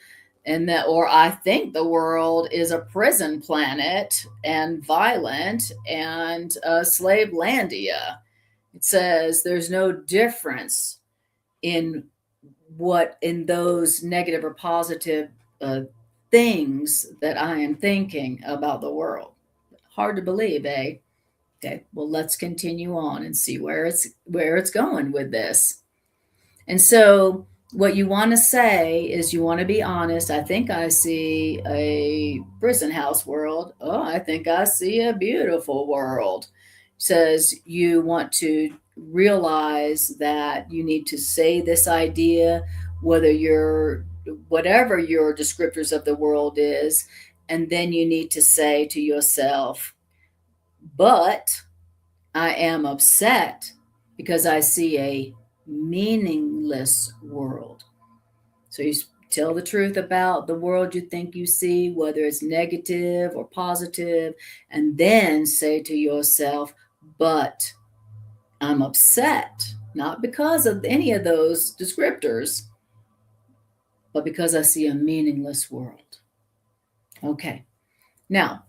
[SPEAKER 1] and that, or I think the world is a prison planet and violent and a slave landia. It says there's no difference in those negative or positive things that I am thinking about the world. Hard to believe, eh? Okay, well, let's continue on and see where it's going with this. And so what you want to say is you want to be honest. I think I see a prison house world. Oh, I think I see a beautiful world. Says you want to realize that you need to say this idea, whatever your descriptors of the world is, and then you need to say to yourself, but I am upset because I see a meaningless world. So you tell the truth about the world you think you see, whether it's negative or positive, and then say to yourself, but I'm upset, not because of any of those descriptors, but because I see a meaningless world. Okay. Now,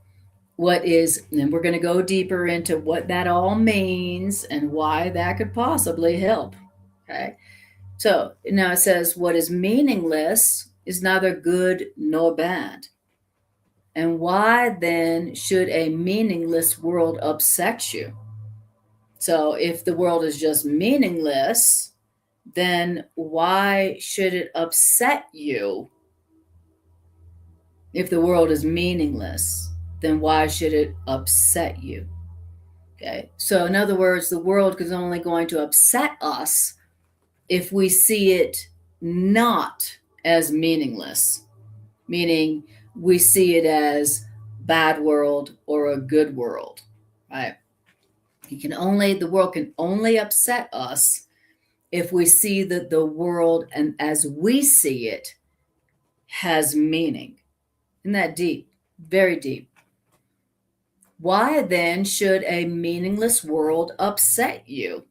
[SPEAKER 1] and we're going to go deeper into what that all means and why that could possibly help. Okay. So now it says, what is meaningless is neither good nor bad. And why then should a meaningless world upset you? So if the world is just meaningless, then why should it upset you? If the world is meaningless, then why should it upset you? Okay. So in other words, the world is only going to upset us if we see it not as meaningless, meaning we see it as bad world or a good world, right? The world can only upset us if we see that the world, and as we see it, has meaning. Isn't that deep? Very deep. Why then should a meaningless world upset you?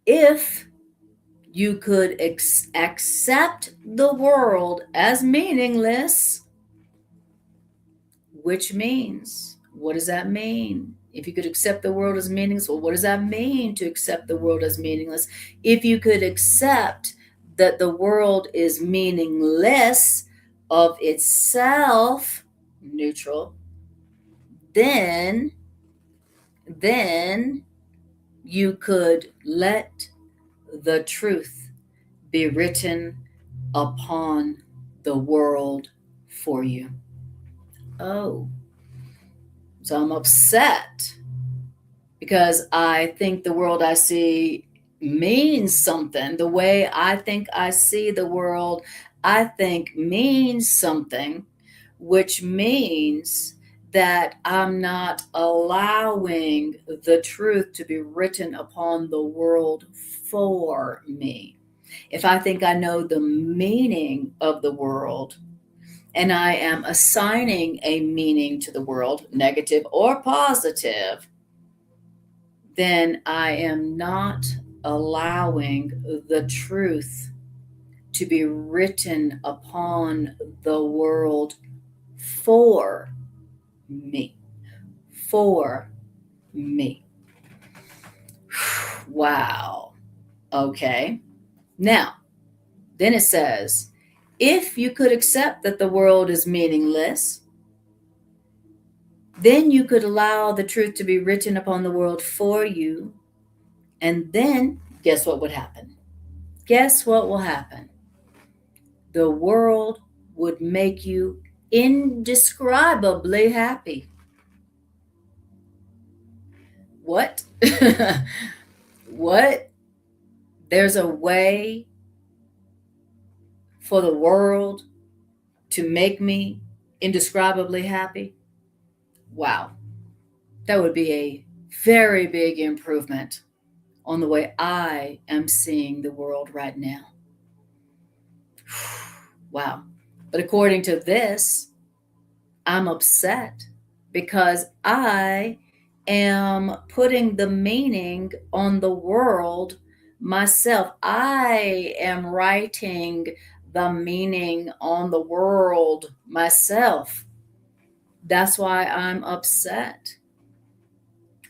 [SPEAKER 1] If you could accept the world as meaningless, which means, what does that mean? If you could accept the world as meaningless, well, what does that mean to accept the world as meaningless? If you could accept that the world is meaningless of itself, neutral, then you could let the truth be written upon the world for you. Oh, so I'm upset because I think the world I see means something. The way I think I see the world, I think means something, which means that I'm not allowing the truth to be written upon the world for me. If I think I know the meaning of the world and I am assigning a meaning to the world, negative or positive, then I am not allowing the truth to be written upon the world for me. For me. Wow. Okay. Now, then it says, if you could accept that the world is meaningless, then you could allow the truth to be written upon the world for you. And then, guess what would happen? Guess what will happen? The world would make you indescribably happy. What? What? There's a way for the world to make me indescribably happy? Wow. That would be a very big improvement on the way I am seeing the world right now. Wow. But according to this, I'm upset because I am putting the meaning on the world myself. I am writing the meaning on the world myself. That's why I'm upset.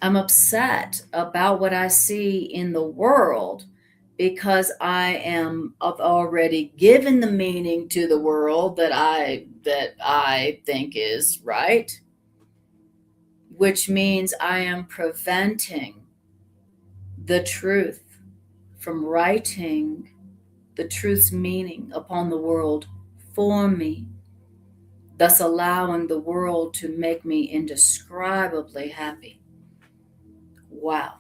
[SPEAKER 1] I'm upset about what I see in the world because I've already given the meaning to the world that I think is right, which means I am preventing the truth from writing the truth's meaning upon the world for me, thus allowing the world to make me indescribably happy. Wow.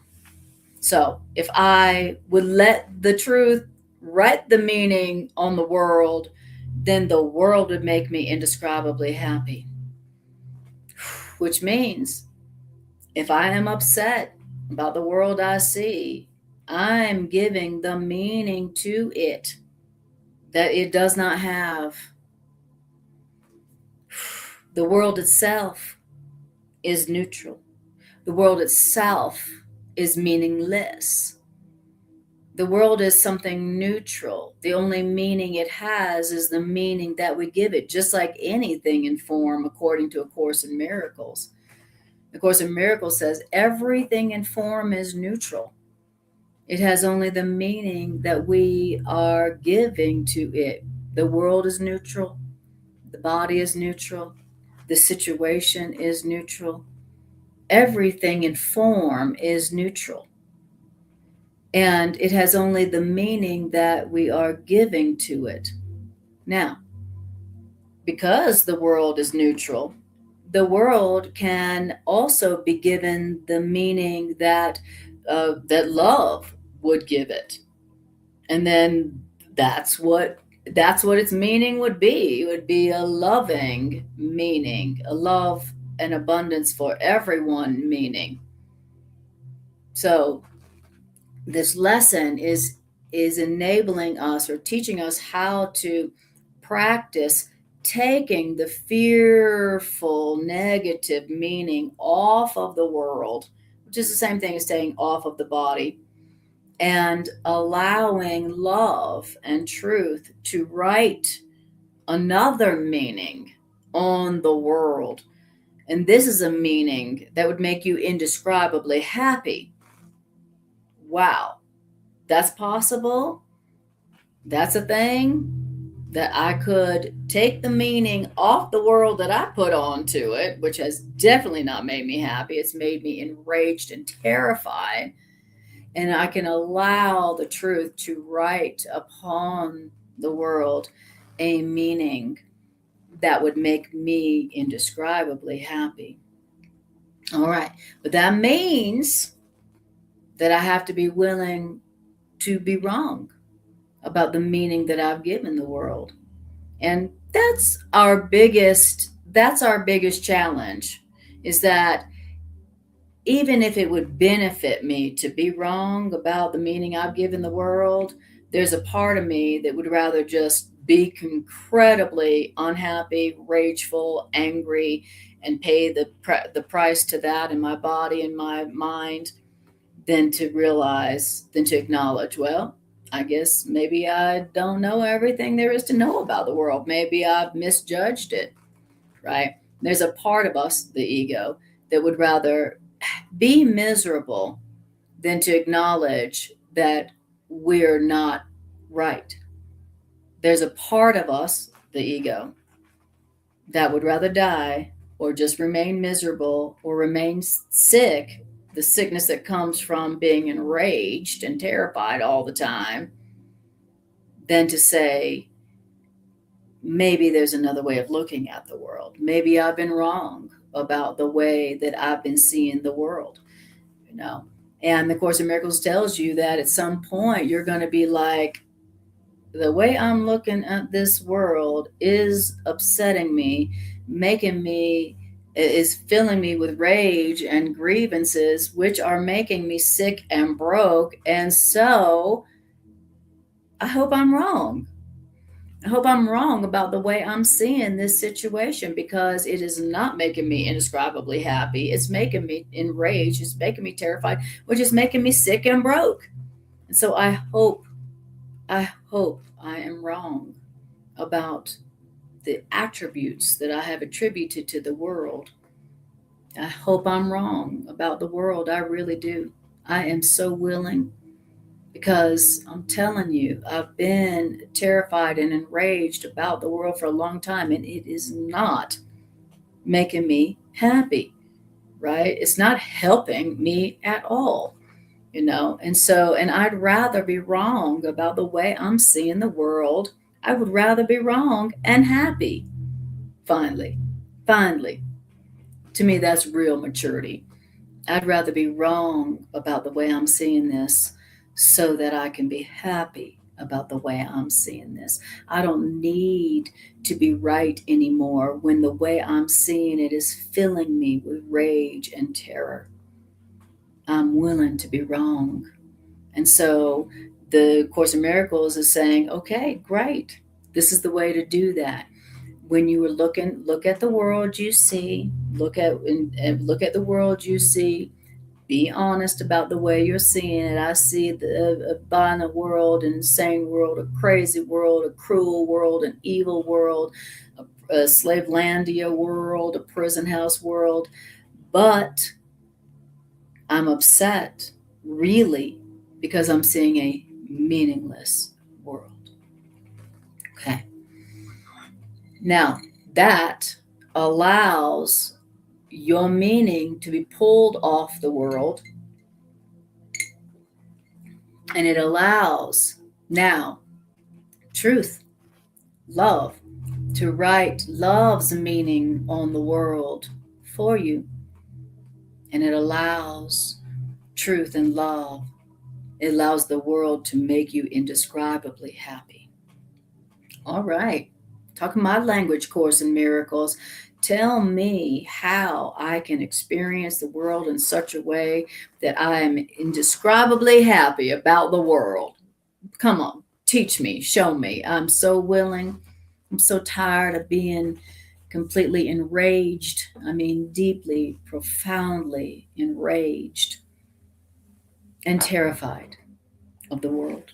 [SPEAKER 1] So if I would let the truth write the meaning on the world, then the world would make me indescribably happy. Which means if I am upset about the world I see, I'm giving the meaning to it that it does not have. The world itself is neutral. The world itself is meaningless. The world is something neutral. The only meaning it has is the meaning that we give it, just like anything in form, according to A Course in Miracles. A Course in Miracles says everything in form is neutral. It has only the meaning that we are giving to it. The world is neutral. The body is neutral. The situation is neutral. Everything in form is neutral. And it has only the meaning that we are giving to it. Now, because the world is neutral, the world can also be given the meaning that love would give it, and then that's what its meaning would be. It would be a loving meaning, a love and abundance for everyone meaning. So this lesson is enabling us or teaching us how to practice taking the fearful negative meaning off of the world, which is the same thing as staying off of the body, and allowing love and truth to write another meaning on the world. And this is a meaning that would make you indescribably happy. Wow, that's possible. That's a thing that I could take the meaning off the world that I put onto it, which has definitely not made me happy. It's made me enraged and terrified. And I can allow the truth to write upon the world a meaning that would make me indescribably happy. All right. But that means that I have to be willing to be wrong about the meaning that I've given the world. And that's our biggest challenge, is that even if it would benefit me to be wrong about the meaning I've given the world, there's a part of me that would rather just be incredibly unhappy, rageful, angry, and pay the price to that in my body and my mind, than to acknowledge, well, I guess maybe I don't know everything there is to know about the world. Maybe I've misjudged it, right? There's a part of us, the ego, that would rather be miserable than to acknowledge that we're not right. There's a part of us, the ego, that would rather die or just remain miserable or remain sick, the sickness that comes from being enraged and terrified all the time, than to say, maybe there's another way of looking at the world. Maybe I've been wrong about the way that I've been seeing the world, you know. And the Course in Miracles tells you that at some point you're going to be like, the way I'm looking at this world is upsetting me, is filling me with rage and grievances, which are making me sick and broke. And so I hope I'm wrong. I hope I'm wrong about the way I'm seeing this situation, because it is not making me indescribably happy. It's making me enraged. It's making me terrified, which is making me sick and broke. And so I hope I am wrong about the attributes that I have attributed to the world. I hope I'm wrong about the world. I really do. I am so willing, because I'm telling you, I've been terrified and enraged about the world for a long time, and it is not making me happy, right? It's not helping me at all, you know? And I'd rather be wrong about the way I'm seeing the world. I would rather be wrong and happy. Finally, finally, to me, that's real maturity. I'd rather be wrong about the way I'm seeing this so that I can be happy about the way I'm seeing this. I don't need to be right anymore when the way I'm seeing it is filling me with rage and terror. I'm willing to be wrong. And so the Course in Miracles is saying, okay, great. This is the way to do that. When you are looking, look at the world you see, look at the world you see. Be honest about the way you're seeing it. I see a violent world, an insane world, a crazy world, a cruel world, an evil world, a slavelandia world, a prison house world. But I'm upset, really, because I'm seeing a meaningless world. Okay. Now, that allows your meaning to be pulled off the world, and it allows now truth, love, to write love's meaning on the world for you. And it allows truth and love. It allows the world to make you indescribably happy. All right. Talking my language, Course in Miracles. Tell me how I can experience the world in such a way that I am indescribably happy about the world. Come on, teach me, show me. I'm so willing. I'm so tired of being completely enraged. I mean, deeply, profoundly enraged and terrified of the world.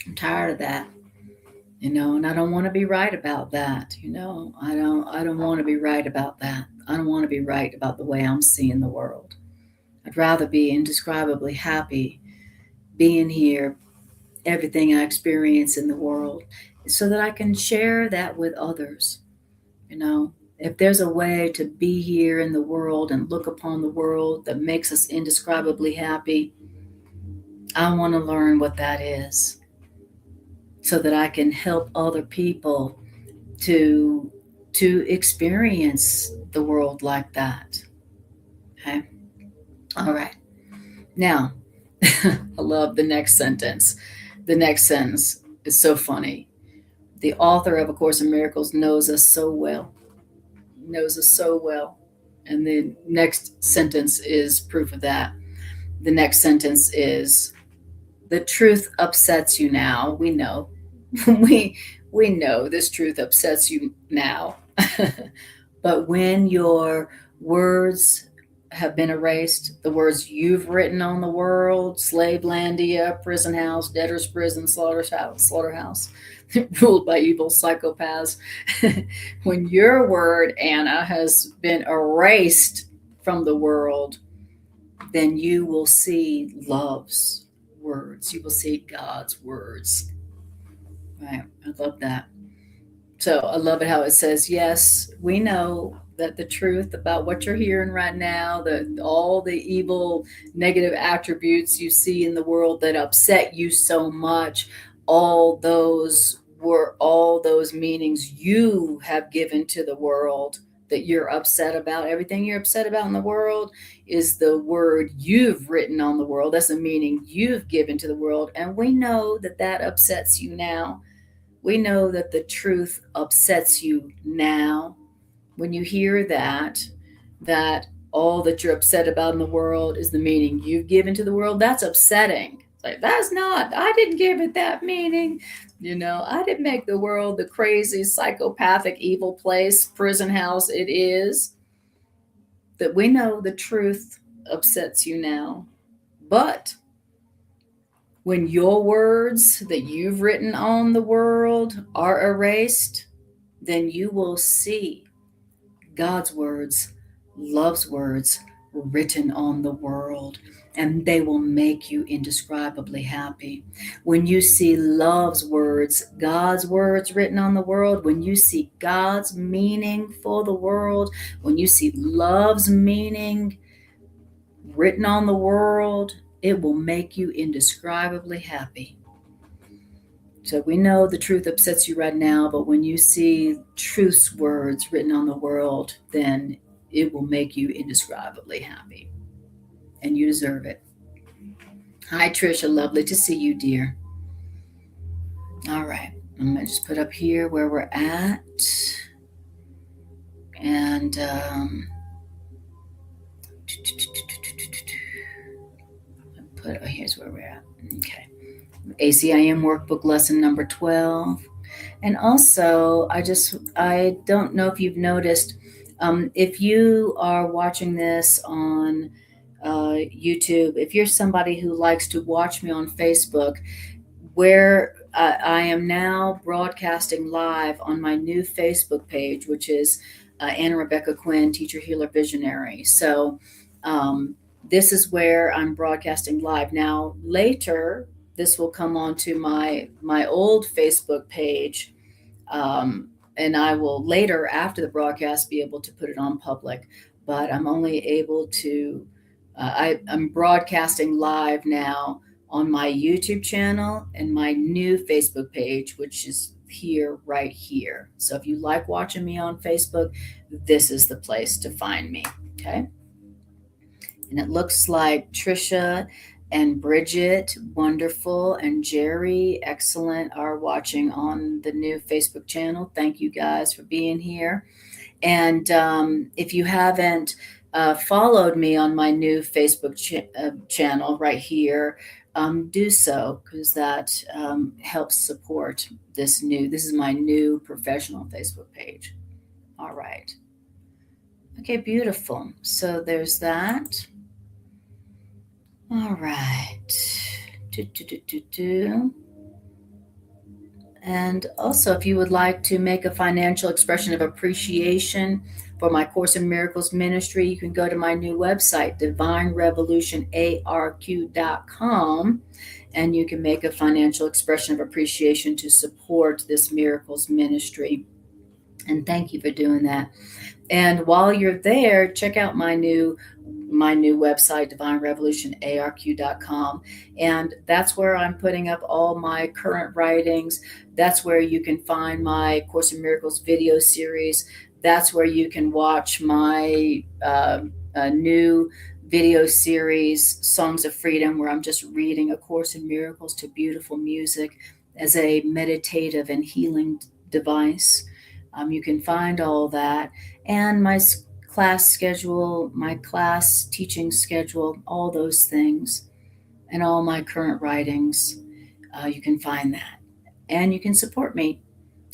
[SPEAKER 1] I'm tired of that. And I don't want to be right about that. I don't want to be right about that. I don't want to be right about the way I'm seeing the world. I'd rather be indescribably happy being here, everything I experience in the world, so that I can share that with others. If there's a way to be here in the world and look upon the world that makes us indescribably happy, I want to learn what that is, so that I can help other people to experience the world like that. Okay. All right. Now, I love the next sentence. The next sentence is so funny. The author of A Course in Miracles knows us so well, knows us so well. And the next sentence is proof of that. The next sentence is, the truth upsets you now. We know. we we know this truth upsets you now. But when your words have been erased, the words you've written on the world, Slavelandia, prison house, debtor's prison, slaughterhouse, ruled by evil psychopaths. When your word, Anna, has been erased from the world, then you will see love's words. You will see God's words. Right. I love that. So I love it how it says, yes, we know that the truth about what you're hearing right now, all the evil, negative attributes you see in the world that upset you so much, all those meanings you have given to the world that you're upset about. Everything you're upset about in the world is the word you've written on the world. That's the meaning you've given to the world. And we know that that upsets you now. We know that the truth upsets you now. When you hear that all that you're upset about in the world is the meaning you've given to the world, that's upsetting. It's like, that's not, I didn't give it that meaning. I didn't make the world the crazy, psychopathic, evil place, prison house it is. That we know the truth upsets you now. But when your words that you've written on the world are erased, then you will see God's words, love's words written on the world, and they will make you indescribably happy. When you see love's words, God's words written on the world, when you see God's meaning for the world, when you see love's meaning written on the world, it will make you indescribably happy. So we know the truth upsets you right now, but when you see truth's words written on the world, then it will make you indescribably happy. And you deserve it. Hi, Tricia. Lovely to see you, dear. All right. I'm going to just put up here where we're at. And here's where we're at. Okay. ACIM workbook lesson number 12. And also, I don't know if you've noticed, if you are watching this on YouTube, if you're somebody who likes to watch me on Facebook, where I am now broadcasting live on my new Facebook page, which is Anna Rebecca Quinn, Teacher, Healer, Visionary. So this is where I'm broadcasting live. Now, later, this will come onto my old Facebook page, and I will later, after the broadcast, be able to put it on public. But I'm only able to, I'm broadcasting live now on my YouTube channel and my new Facebook page, which is here, right here. So if you like watching me on Facebook, this is the place to find me, okay? And it looks like Trisha and Bridget, wonderful, and Jerry, excellent, are watching on the new Facebook channel. Thank you guys for being here. And if you haven't followed me on my new Facebook channel right here, do so, because that helps support this is my new professional Facebook page. All right. Okay, beautiful. So there's that. All right. And also, if you would like to make a financial expression of appreciation for my Course in Miracles ministry, you can go to my new website, divinerevolutionarq.com, and you can make a financial expression of appreciation to support this Miracles ministry. And thank you for doing that. And while you're there, check out my new website, divinerevolutionarq.com. And that's where I'm putting up all my current writings. That's where you can find my Course in Miracles video series. That's where you can watch my new video series, Songs of Freedom, where I'm just reading A Course in Miracles to beautiful music as a meditative and healing device. You can find all that and my class schedule, my class teaching schedule, all those things, and all my current writings. You can find that. And you can support me.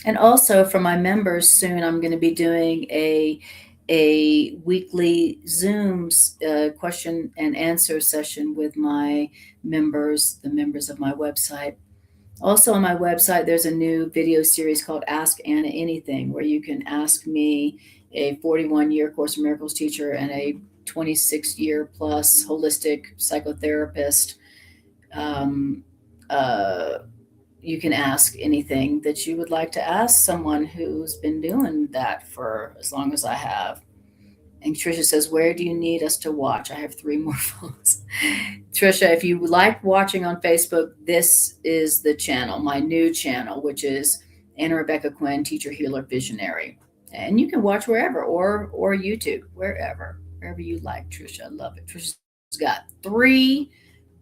[SPEAKER 1] And also for my members, soon I'm going to be doing a weekly Zoom question and answer session with my members, the members of my website. Also on my website, there's a new video series called Ask Anna Anything, where you can ask me, a 41-year Course in Miracles teacher and a 26-year plus holistic psychotherapist. Um, uh, you can ask anything that you would like to ask someone who's been doing that for as long as I have. And Trisha says, where do you need us to watch? I have 3 more phones. Trisha, if you like watching on Facebook, this is the channel, my new channel, which is Anna Rebecca Quinn, Teacher, Healer, Visionary. And you can watch wherever, or YouTube, wherever you like. Trisha, I love it. Trisha's got 3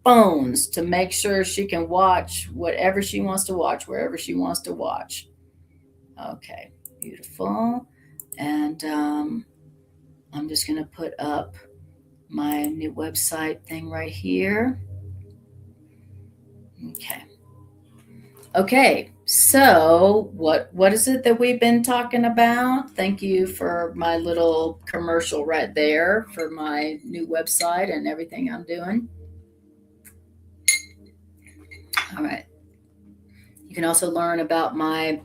[SPEAKER 1] phones to make sure she can watch whatever she wants to watch, wherever she wants to watch. Okay, beautiful. And I'm just going to put up my new website thing right here. Okay, so what is it that we've been talking about? Thank you for my little commercial right there for my new website and everything I'm doing. All right. You can also learn about my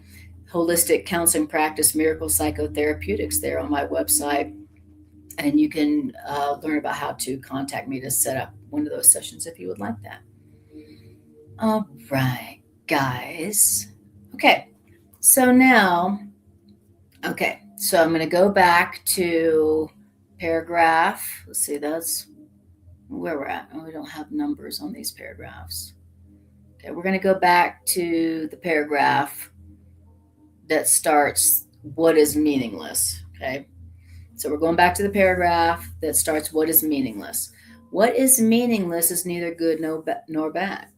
[SPEAKER 1] holistic counseling practice, Miracle Psychotherapeutics, there on my website. And you can learn about how to contact me to set up one of those sessions if you would like that. All right, guys. Okay, so now, so I'm going to go back to paragraph. Let's see, that's where we're at. Oh, we don't have numbers on these paragraphs. Okay, we're going to go back to the paragraph that starts, what is meaningless? Okay, so we're going back to the paragraph that starts, what is meaningless? What is meaningless is neither good nor bad.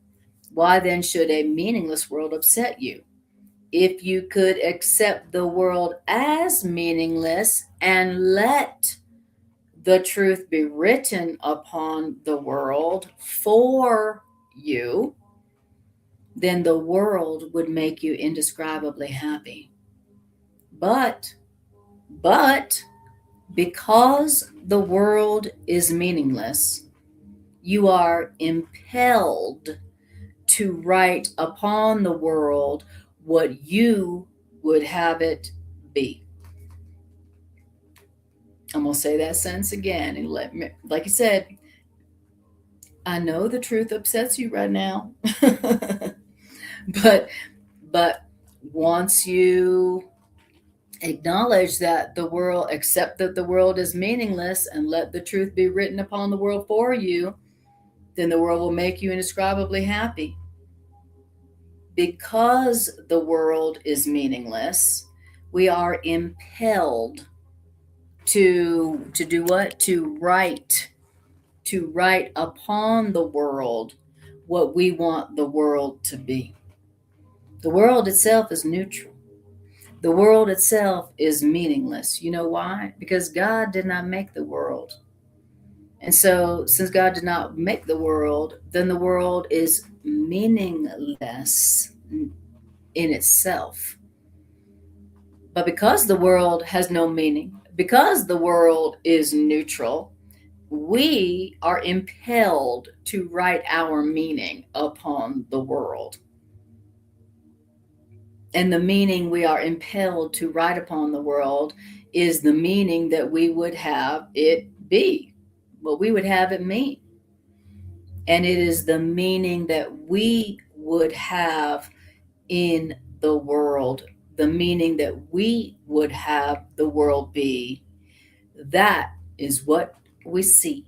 [SPEAKER 1] Why then should a meaningless world upset you? If you could accept the world as meaningless and let the truth be written upon the world for you, then the world would make you indescribably happy. But because the world is meaningless, you are impelled to write upon the world what you would have it be. I'm going to say that sentence again. And like I said, I know the truth upsets you right now. but once you acknowledge that accept that the world is meaningless and let the truth be written upon the world for you, then the world will make you indescribably happy. Because the world is meaningless, we are impelled to do what? To write upon the world what we want the world to be. The world itself is neutral. The world itself is meaningless. You know why? Because God did not make the world. And so, since God did not make the world, then the world is meaningless in itself. But because the world has no meaning, because the world is neutral, we are impelled to write our meaning upon the world. And the meaning we are impelled to write upon the world is the meaning that we would have it be, what we would have it mean. And it is the meaning that we would have in the world, the meaning that we would have the world be. That is what we see.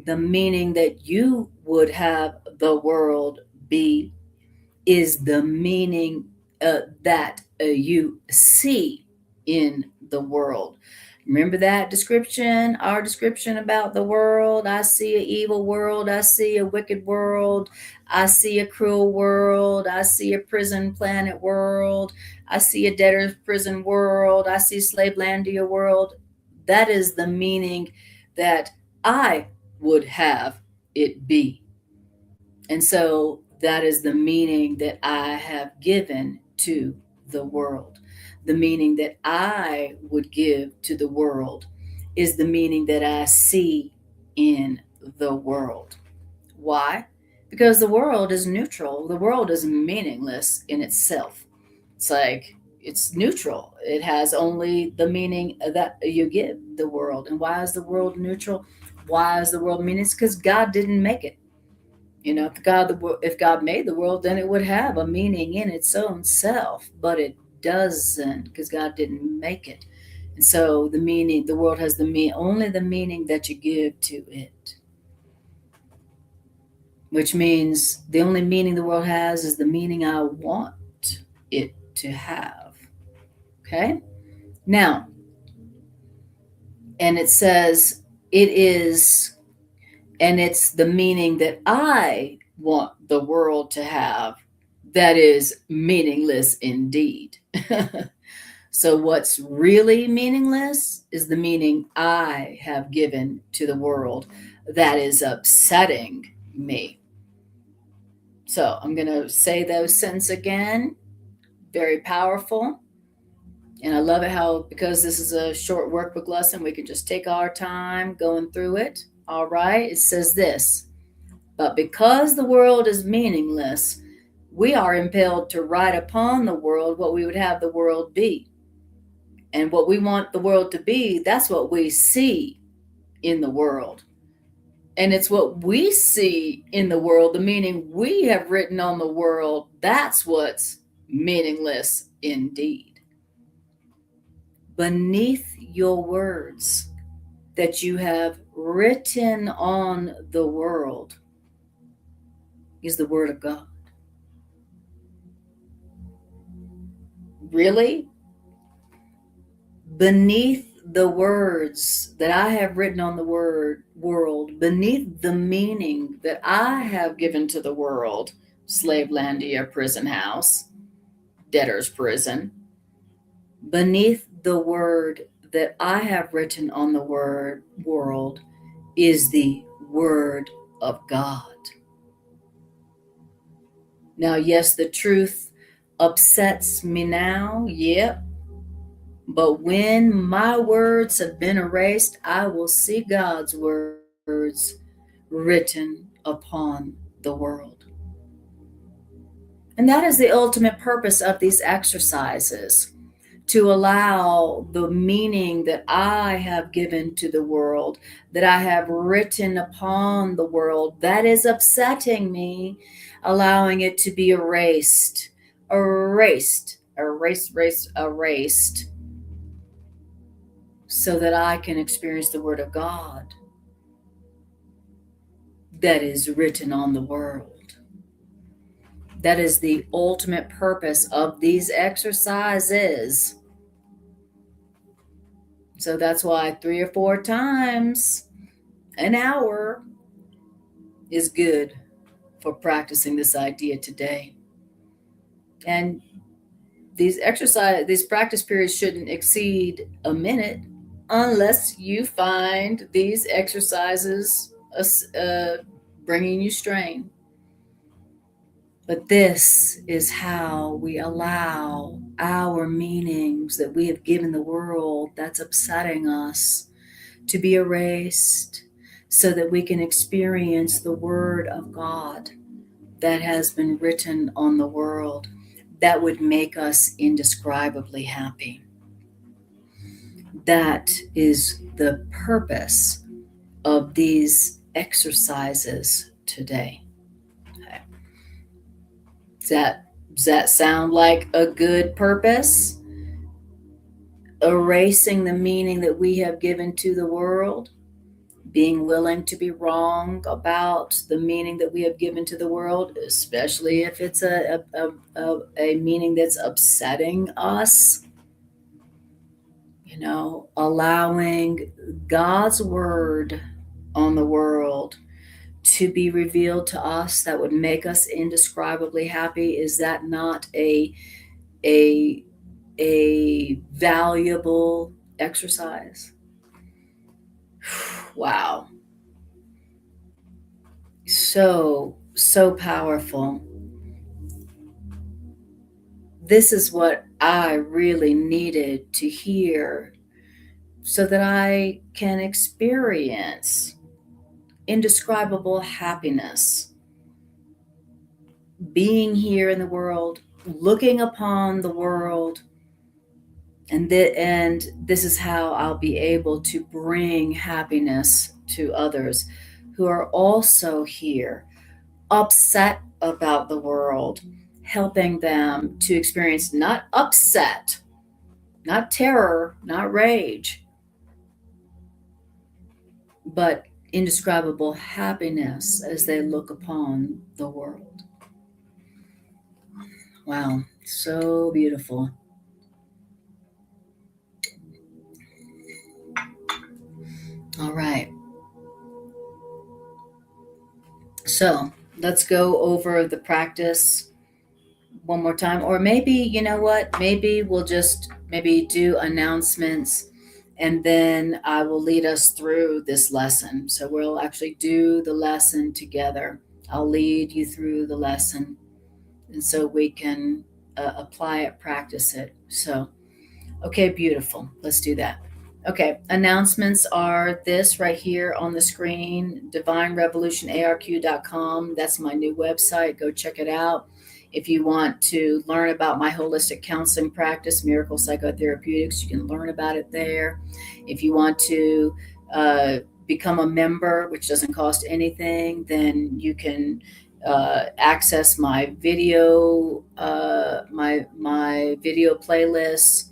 [SPEAKER 1] The meaning that you would have the world be is the meaning that you see in the world. Remember that description, our description about the world? I see an evil world. I see a wicked world. I see a cruel world. I see a prison planet world. I see a debtor's prison world. I see Slavelandia world. That is the meaning that I would have it be. And so that is the meaning that I have given to the world. The meaning that I would give to the world is the meaning that I see in the world. Why? Because the world is neutral. The world is meaningless in itself. It's like it's neutral. It has only the meaning that you give the world. And why is the world neutral? Why is the world meaningless? Because God didn't make it. If God made the world, then it would have a meaning in its own self, but it doesn't because God didn't make it. And so the world has only the meaning that you give to it, which means the only meaning the world has is the meaning I want it to have. Okay? Now, and it says it is, and it's the meaning that I want the world to have that is meaningless indeed. So, what's really meaningless is the meaning I have given to the world that is upsetting me. So, I'm going to say those sentences again. Very powerful. And I love it how, because this is a short workbook lesson, we can just take our time going through it. All right. It says this: but because the world is meaningless, we are impelled to write upon the world what we would have the world be. And what we want the world to be, that's what we see in the world. And it's what we see in the world, the meaning we have written on the world, that's what's meaningless indeed. Beneath your words that you have written on the world is the word of God. Really? Beneath the words that I have written on the world, beneath the meaning that I have given to the world, Slavelandia prison house, debtor's prison, beneath the word that I have written on the world is the word of God. Now, yes, the truth upsets me now. Yep. But when my words have been erased, I will see God's words written upon the world. And that is the ultimate purpose of these exercises, to allow the meaning that I have given to the world, that I have written upon the world, that is upsetting me, allowing it to be erased, so that I can experience the word of God that is written on the world. That is the ultimate purpose of these exercises. So that's why 3 or 4 times an hour is good for practicing this idea today. And these practice periods shouldn't exceed a minute unless you find these exercises bringing you strain. But this is how we allow our meanings that we have given the world that's upsetting us to be erased so that we can experience the word of God that has been written on the world that would make us indescribably happy. That is the purpose of these exercises today. Okay. Does that sound like a good purpose? Erasing the meaning that we have given to the world, being willing to be wrong about the meaning that we have given to the world, especially if it's a meaning that's upsetting us. allowing God's word on the world to be revealed to us that would make us indescribably happy. Is that not a a valuable exercise? Wow. So powerful. This is what I really needed to hear so that I can experience indescribable happiness, being here in the world, looking upon the world, and this is how I'll be able to bring happiness to others who are also here, upset about the world, helping them to experience not upset, not terror, not rage, but indescribable happiness as they look upon the world. Wow, so beautiful. All right. So let's go over the practice one more time. Or maybe, you know what? Maybe we'll just maybe do announcements and then I will lead us through this lesson. So we'll actually do the lesson together. I'll lead you through the lesson. And so we can apply it, practice it. So, okay, beautiful. Let's do that. Okay, announcements are this right here on the screen, divinerevolutionarq.com. That's my new website. Go check it out. If you want to learn about my holistic counseling practice, Miracle Psychotherapeutics, you can learn about it there. If you want to become a member, which doesn't cost anything, then you can access my video, my video playlists.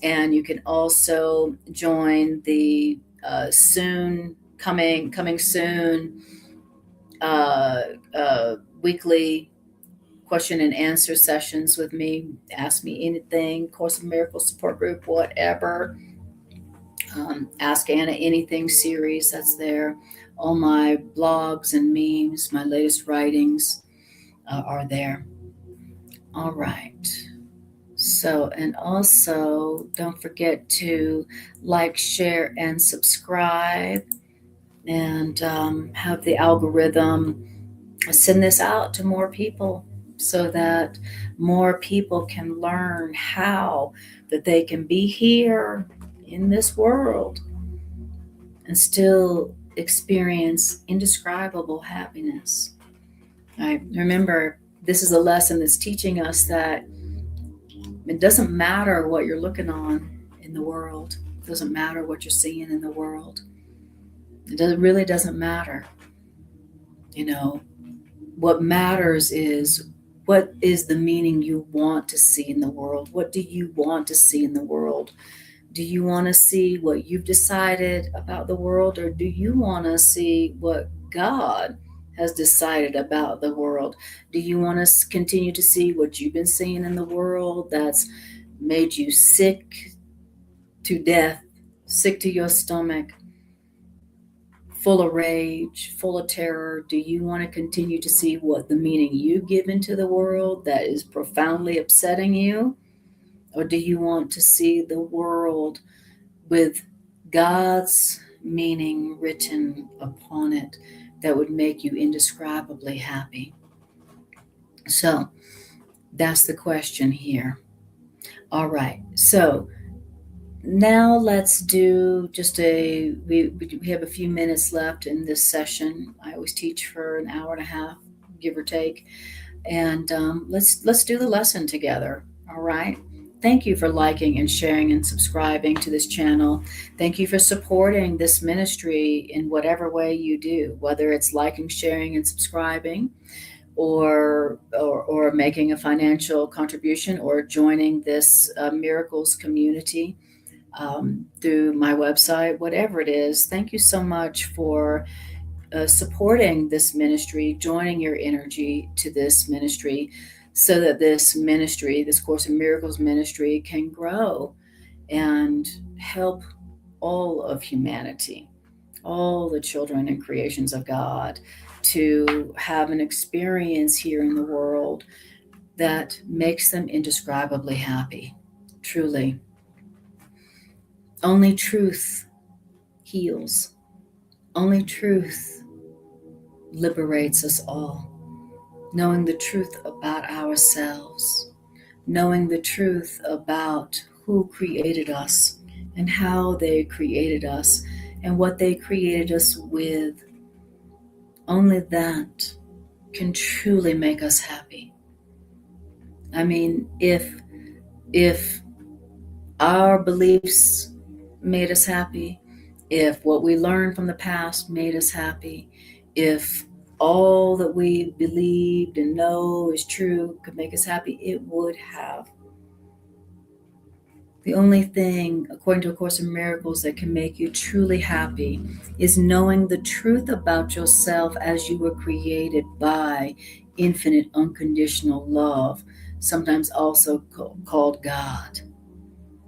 [SPEAKER 1] And you can also join the coming soon weekly question and answer sessions with me. Ask me anything, Course of Miracles support group, whatever. Ask Anna Anything series, that's there. All my blogs and memes, my latest writings are there. All right. So, and also don't forget to like, share, and subscribe, and have the algorithm send this out to more people so that more people can learn how that they can be here in this world and still experience indescribable happiness. Right? Remember, this is a lesson that's teaching us that it doesn't matter what you're looking on in the world. It doesn't matter what you're seeing in the world. Really doesn't matter. What matters is what is the meaning you want to see in the world? What do you want to see in the world? Do you want to see what you've decided about the world, or do you want to see what God has decided about the world? Do you want to continue to see what you've been seeing in the world that's made you sick to death, sick to your stomach, full of rage, full of terror? Do you want to continue to see what the meaning you give into the world that is profoundly upsetting you? Or do you want to see the world with God's meaning written upon it that would make you indescribably happy? So that's the question here. All right. So now let's do just we have a few minutes left in this session. I always teach for an hour and a half, give or take. And let's do the lesson together. All right. Thank you for liking and sharing and subscribing to this channel. Thank you for supporting this ministry in whatever way you do, whether it's liking, sharing, and subscribing, or making a financial contribution, or joining this miracles community through my website, whatever it is. Thank you so much for supporting this ministry, joining your energy to this ministry, so that this ministry, this Course in Miracles ministry, can grow and help all of humanity, all the children and creations of God, to have an experience here in the world that makes them indescribably happy. Truly. Only truth heals. Only truth liberates us all. Knowing the truth about ourselves, knowing the truth about who created us and how they created us and what they created us with. Only that can truly make us happy. I mean, if our beliefs made us happy, if what we learned from the past made us happy, if all that we believed and know is true could make us happy, it would have. The only thing, according to A Course in Miracles, that can make you truly happy is knowing the truth about yourself as you were created by infinite unconditional love, sometimes also called God.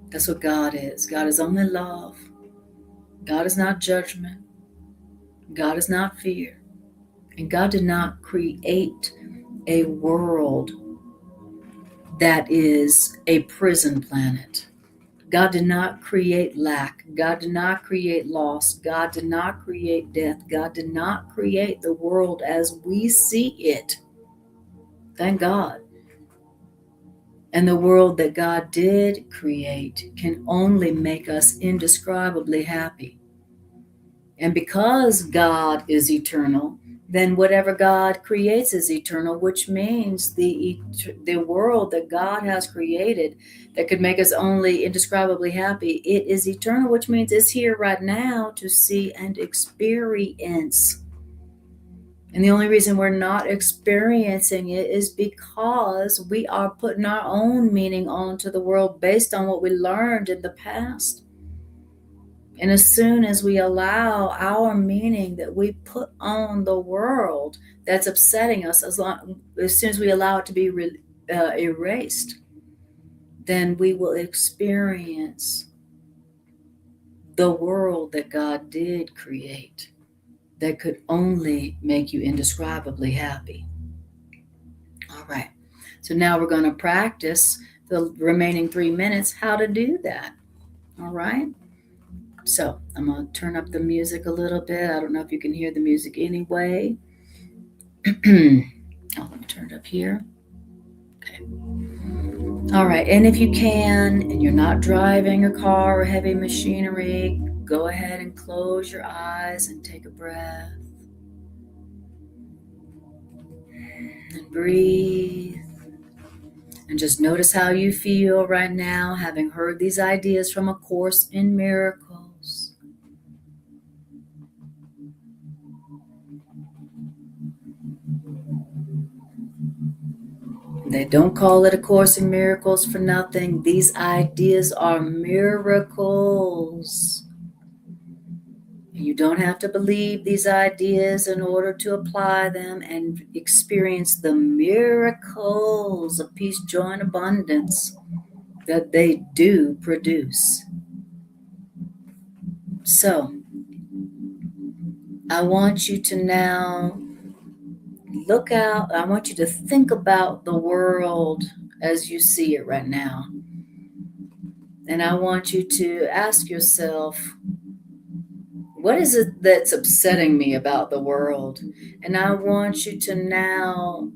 [SPEAKER 1] That's what God is. God is only love. God is not judgment. God is not fear. And God did not create a world that is a prison planet. God did not create lack. God did not create loss. God did not create death. God did not create the world as we see it. Thank God. And the world that God did create can only make us indescribably happy. And because God is eternal, then whatever God creates is eternal, which means the world that God has created that could make us only indescribably happy, it is eternal, which means it's here right now to see and experience. And the only reason we're not experiencing it is because we are putting our own meaning onto the world based on what we learned in the past. And as soon as we allow our meaning that we put on the world that's upsetting us, as soon as we allow it to be erased, then we will experience the world that God did create that could only make you indescribably happy. All right. So now we're going to practice the remaining 3 minutes how to do that. All right. So I'm going to turn up the music a little bit. I don't know if you can hear the music anyway. Let me turn it up here. Okay. All right. And if you can, and you're not driving a car or heavy machinery, go ahead and close your eyes and take a breath. And breathe. And just notice how you feel right now, having heard these ideas from A Course in Miracles. They don't call it A Course in Miracles for nothing. These ideas are miracles. You don't have to believe these ideas in order to apply them and experience the miracles of peace, joy, and abundance that they do produce. So, I want you to now look out. I want you to think about the world as you see it right now. And I want you to ask yourself, what is it that's upsetting me about the world? And I want you to now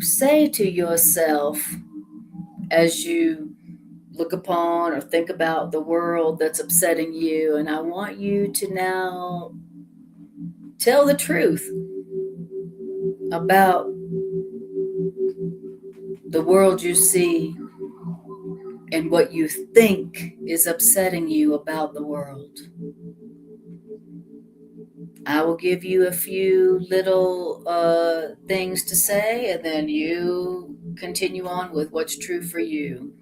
[SPEAKER 1] say to yourself, as you look upon or think about the world that's upsetting you, and I want you to now tell the truth about the world you see and what you think is upsetting you about the world. I will give you a few little things to say, and then you continue on with what's true for you.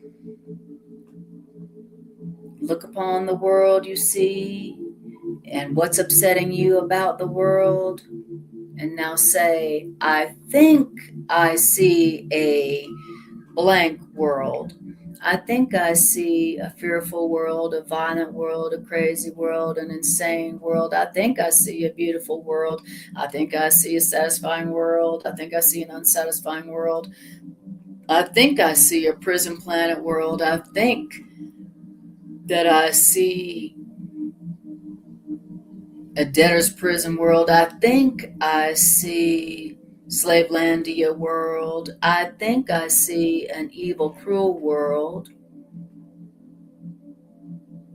[SPEAKER 1] Look upon the world you see and what's upsetting you about the world, and now say, I think I see a blank world. I think I see a fearful world, a violent world, a crazy world, an insane world. I think I see a beautiful world. I think I see a satisfying world. I think I see an unsatisfying world. I think I see a prison planet world. I think that I see a debtor's prison world. I think I see Slavelandia world. I think I see an evil, cruel world.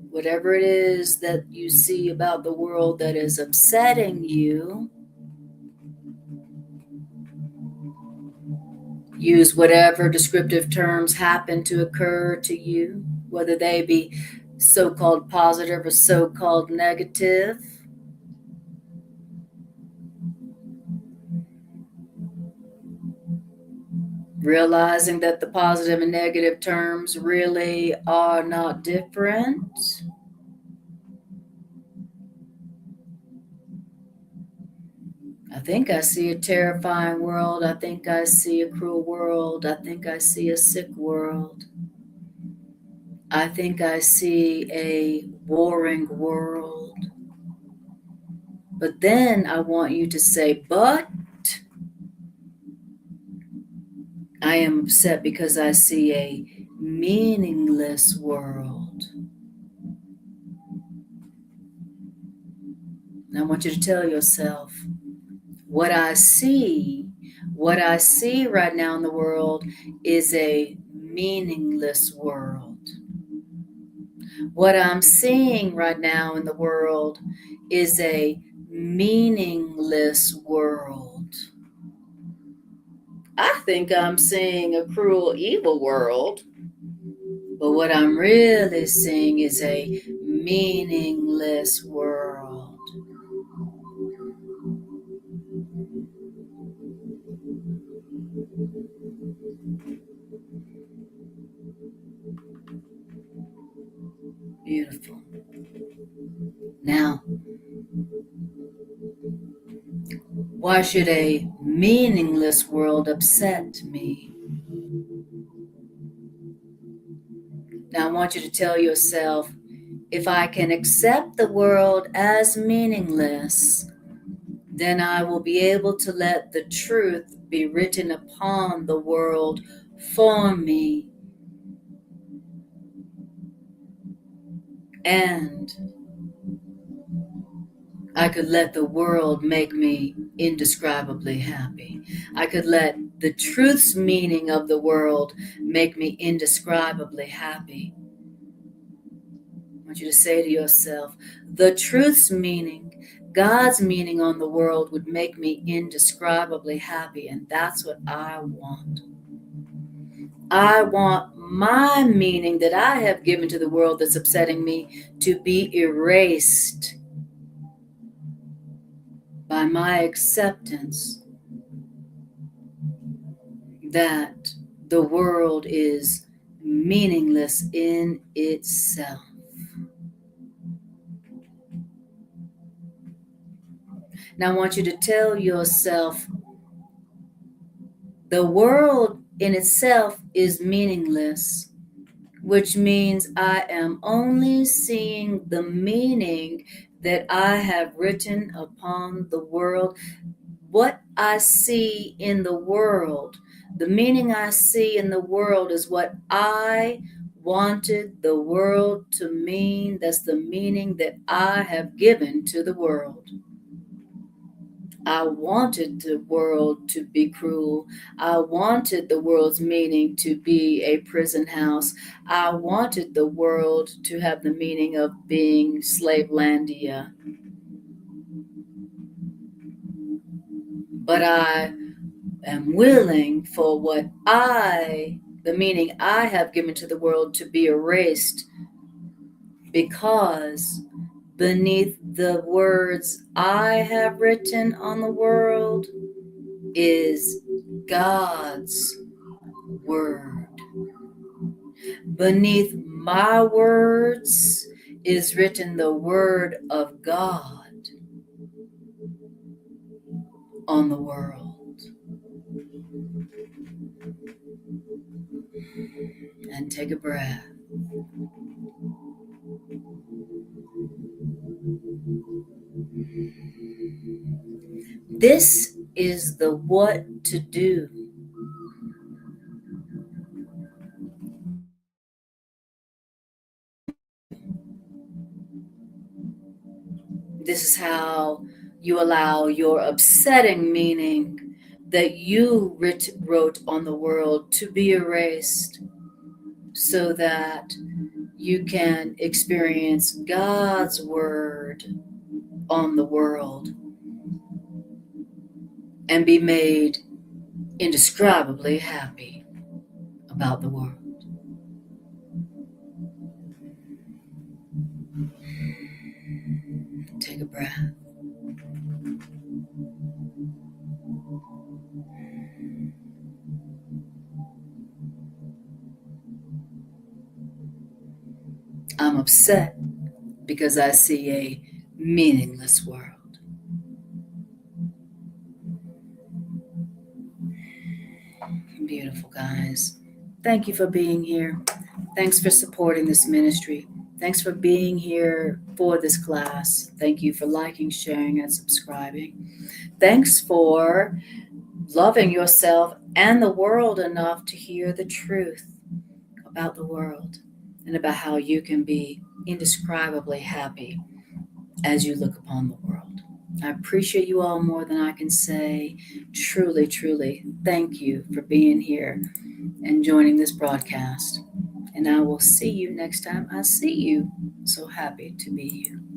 [SPEAKER 1] Whatever it is that you see about the world that is upsetting you, use whatever descriptive terms happen to occur to you, whether they be so-called positive or so-called negative. Realizing that the positive and negative terms really are not different. I think I see a terrifying world. I think I see a cruel world. I think I see a sick world. I think I see a warring world. But then I want you to say, but I am upset because I see a meaningless world. And I want you to tell yourself, what I see right now in the world is a meaningless world. What I'm seeing right now in the world is a meaningless world. I think I'm seeing a cruel, evil world, but what I'm really seeing is a meaningless world. Beautiful. Now, why should a meaningless world upset me? Now, I want you to tell yourself, if I can accept the world as meaningless, then I will be able to let the truth be written upon the world for me. And I could let the world make me indescribably happy. I could let the truth's meaning of the world make me indescribably happy. I want you to say to yourself, the truth's meaning, God's meaning on the world would make me indescribably happy, and that's what I want. I want my meaning that I have given to the world that's upsetting me to be erased by my acceptance that the world is meaningless in itself. Now, I want you to tell yourself, the world in itself is meaningless, which means I am only seeing the meaning that I have written upon the world. What I see in the world, the meaning I see in the world is what I wanted the world to mean. That's the meaning that I have given to the world. I wanted the world to be cruel. I wanted the world's meaning to be a prison house. I wanted the world to have the meaning of being Slavelandia. But I am willing for the meaning I have given to the world to be erased, because beneath the words I have written on the world is God's word. Beneath my words is written the word of God on the world. And and take a breath. This is the what to do. This is how you allow your upsetting meaning that you wrote on the world to be erased so that you can experience God's word on the world and be made indescribably happy about the world. Take a breath. I'm upset because I see a meaningless world. Beautiful, guys. Thank you for being here. Thanks for supporting this ministry. Thanks for being here for this class. Thank you for liking, sharing, and subscribing. Thanks for loving yourself and the world enough to hear the truth about the world and about how you can be indescribably happy as you look upon the world. I appreciate you all more than I can say. Truly, truly, thank you for being here and joining this broadcast. And I will see you next time I see you. So happy to be you.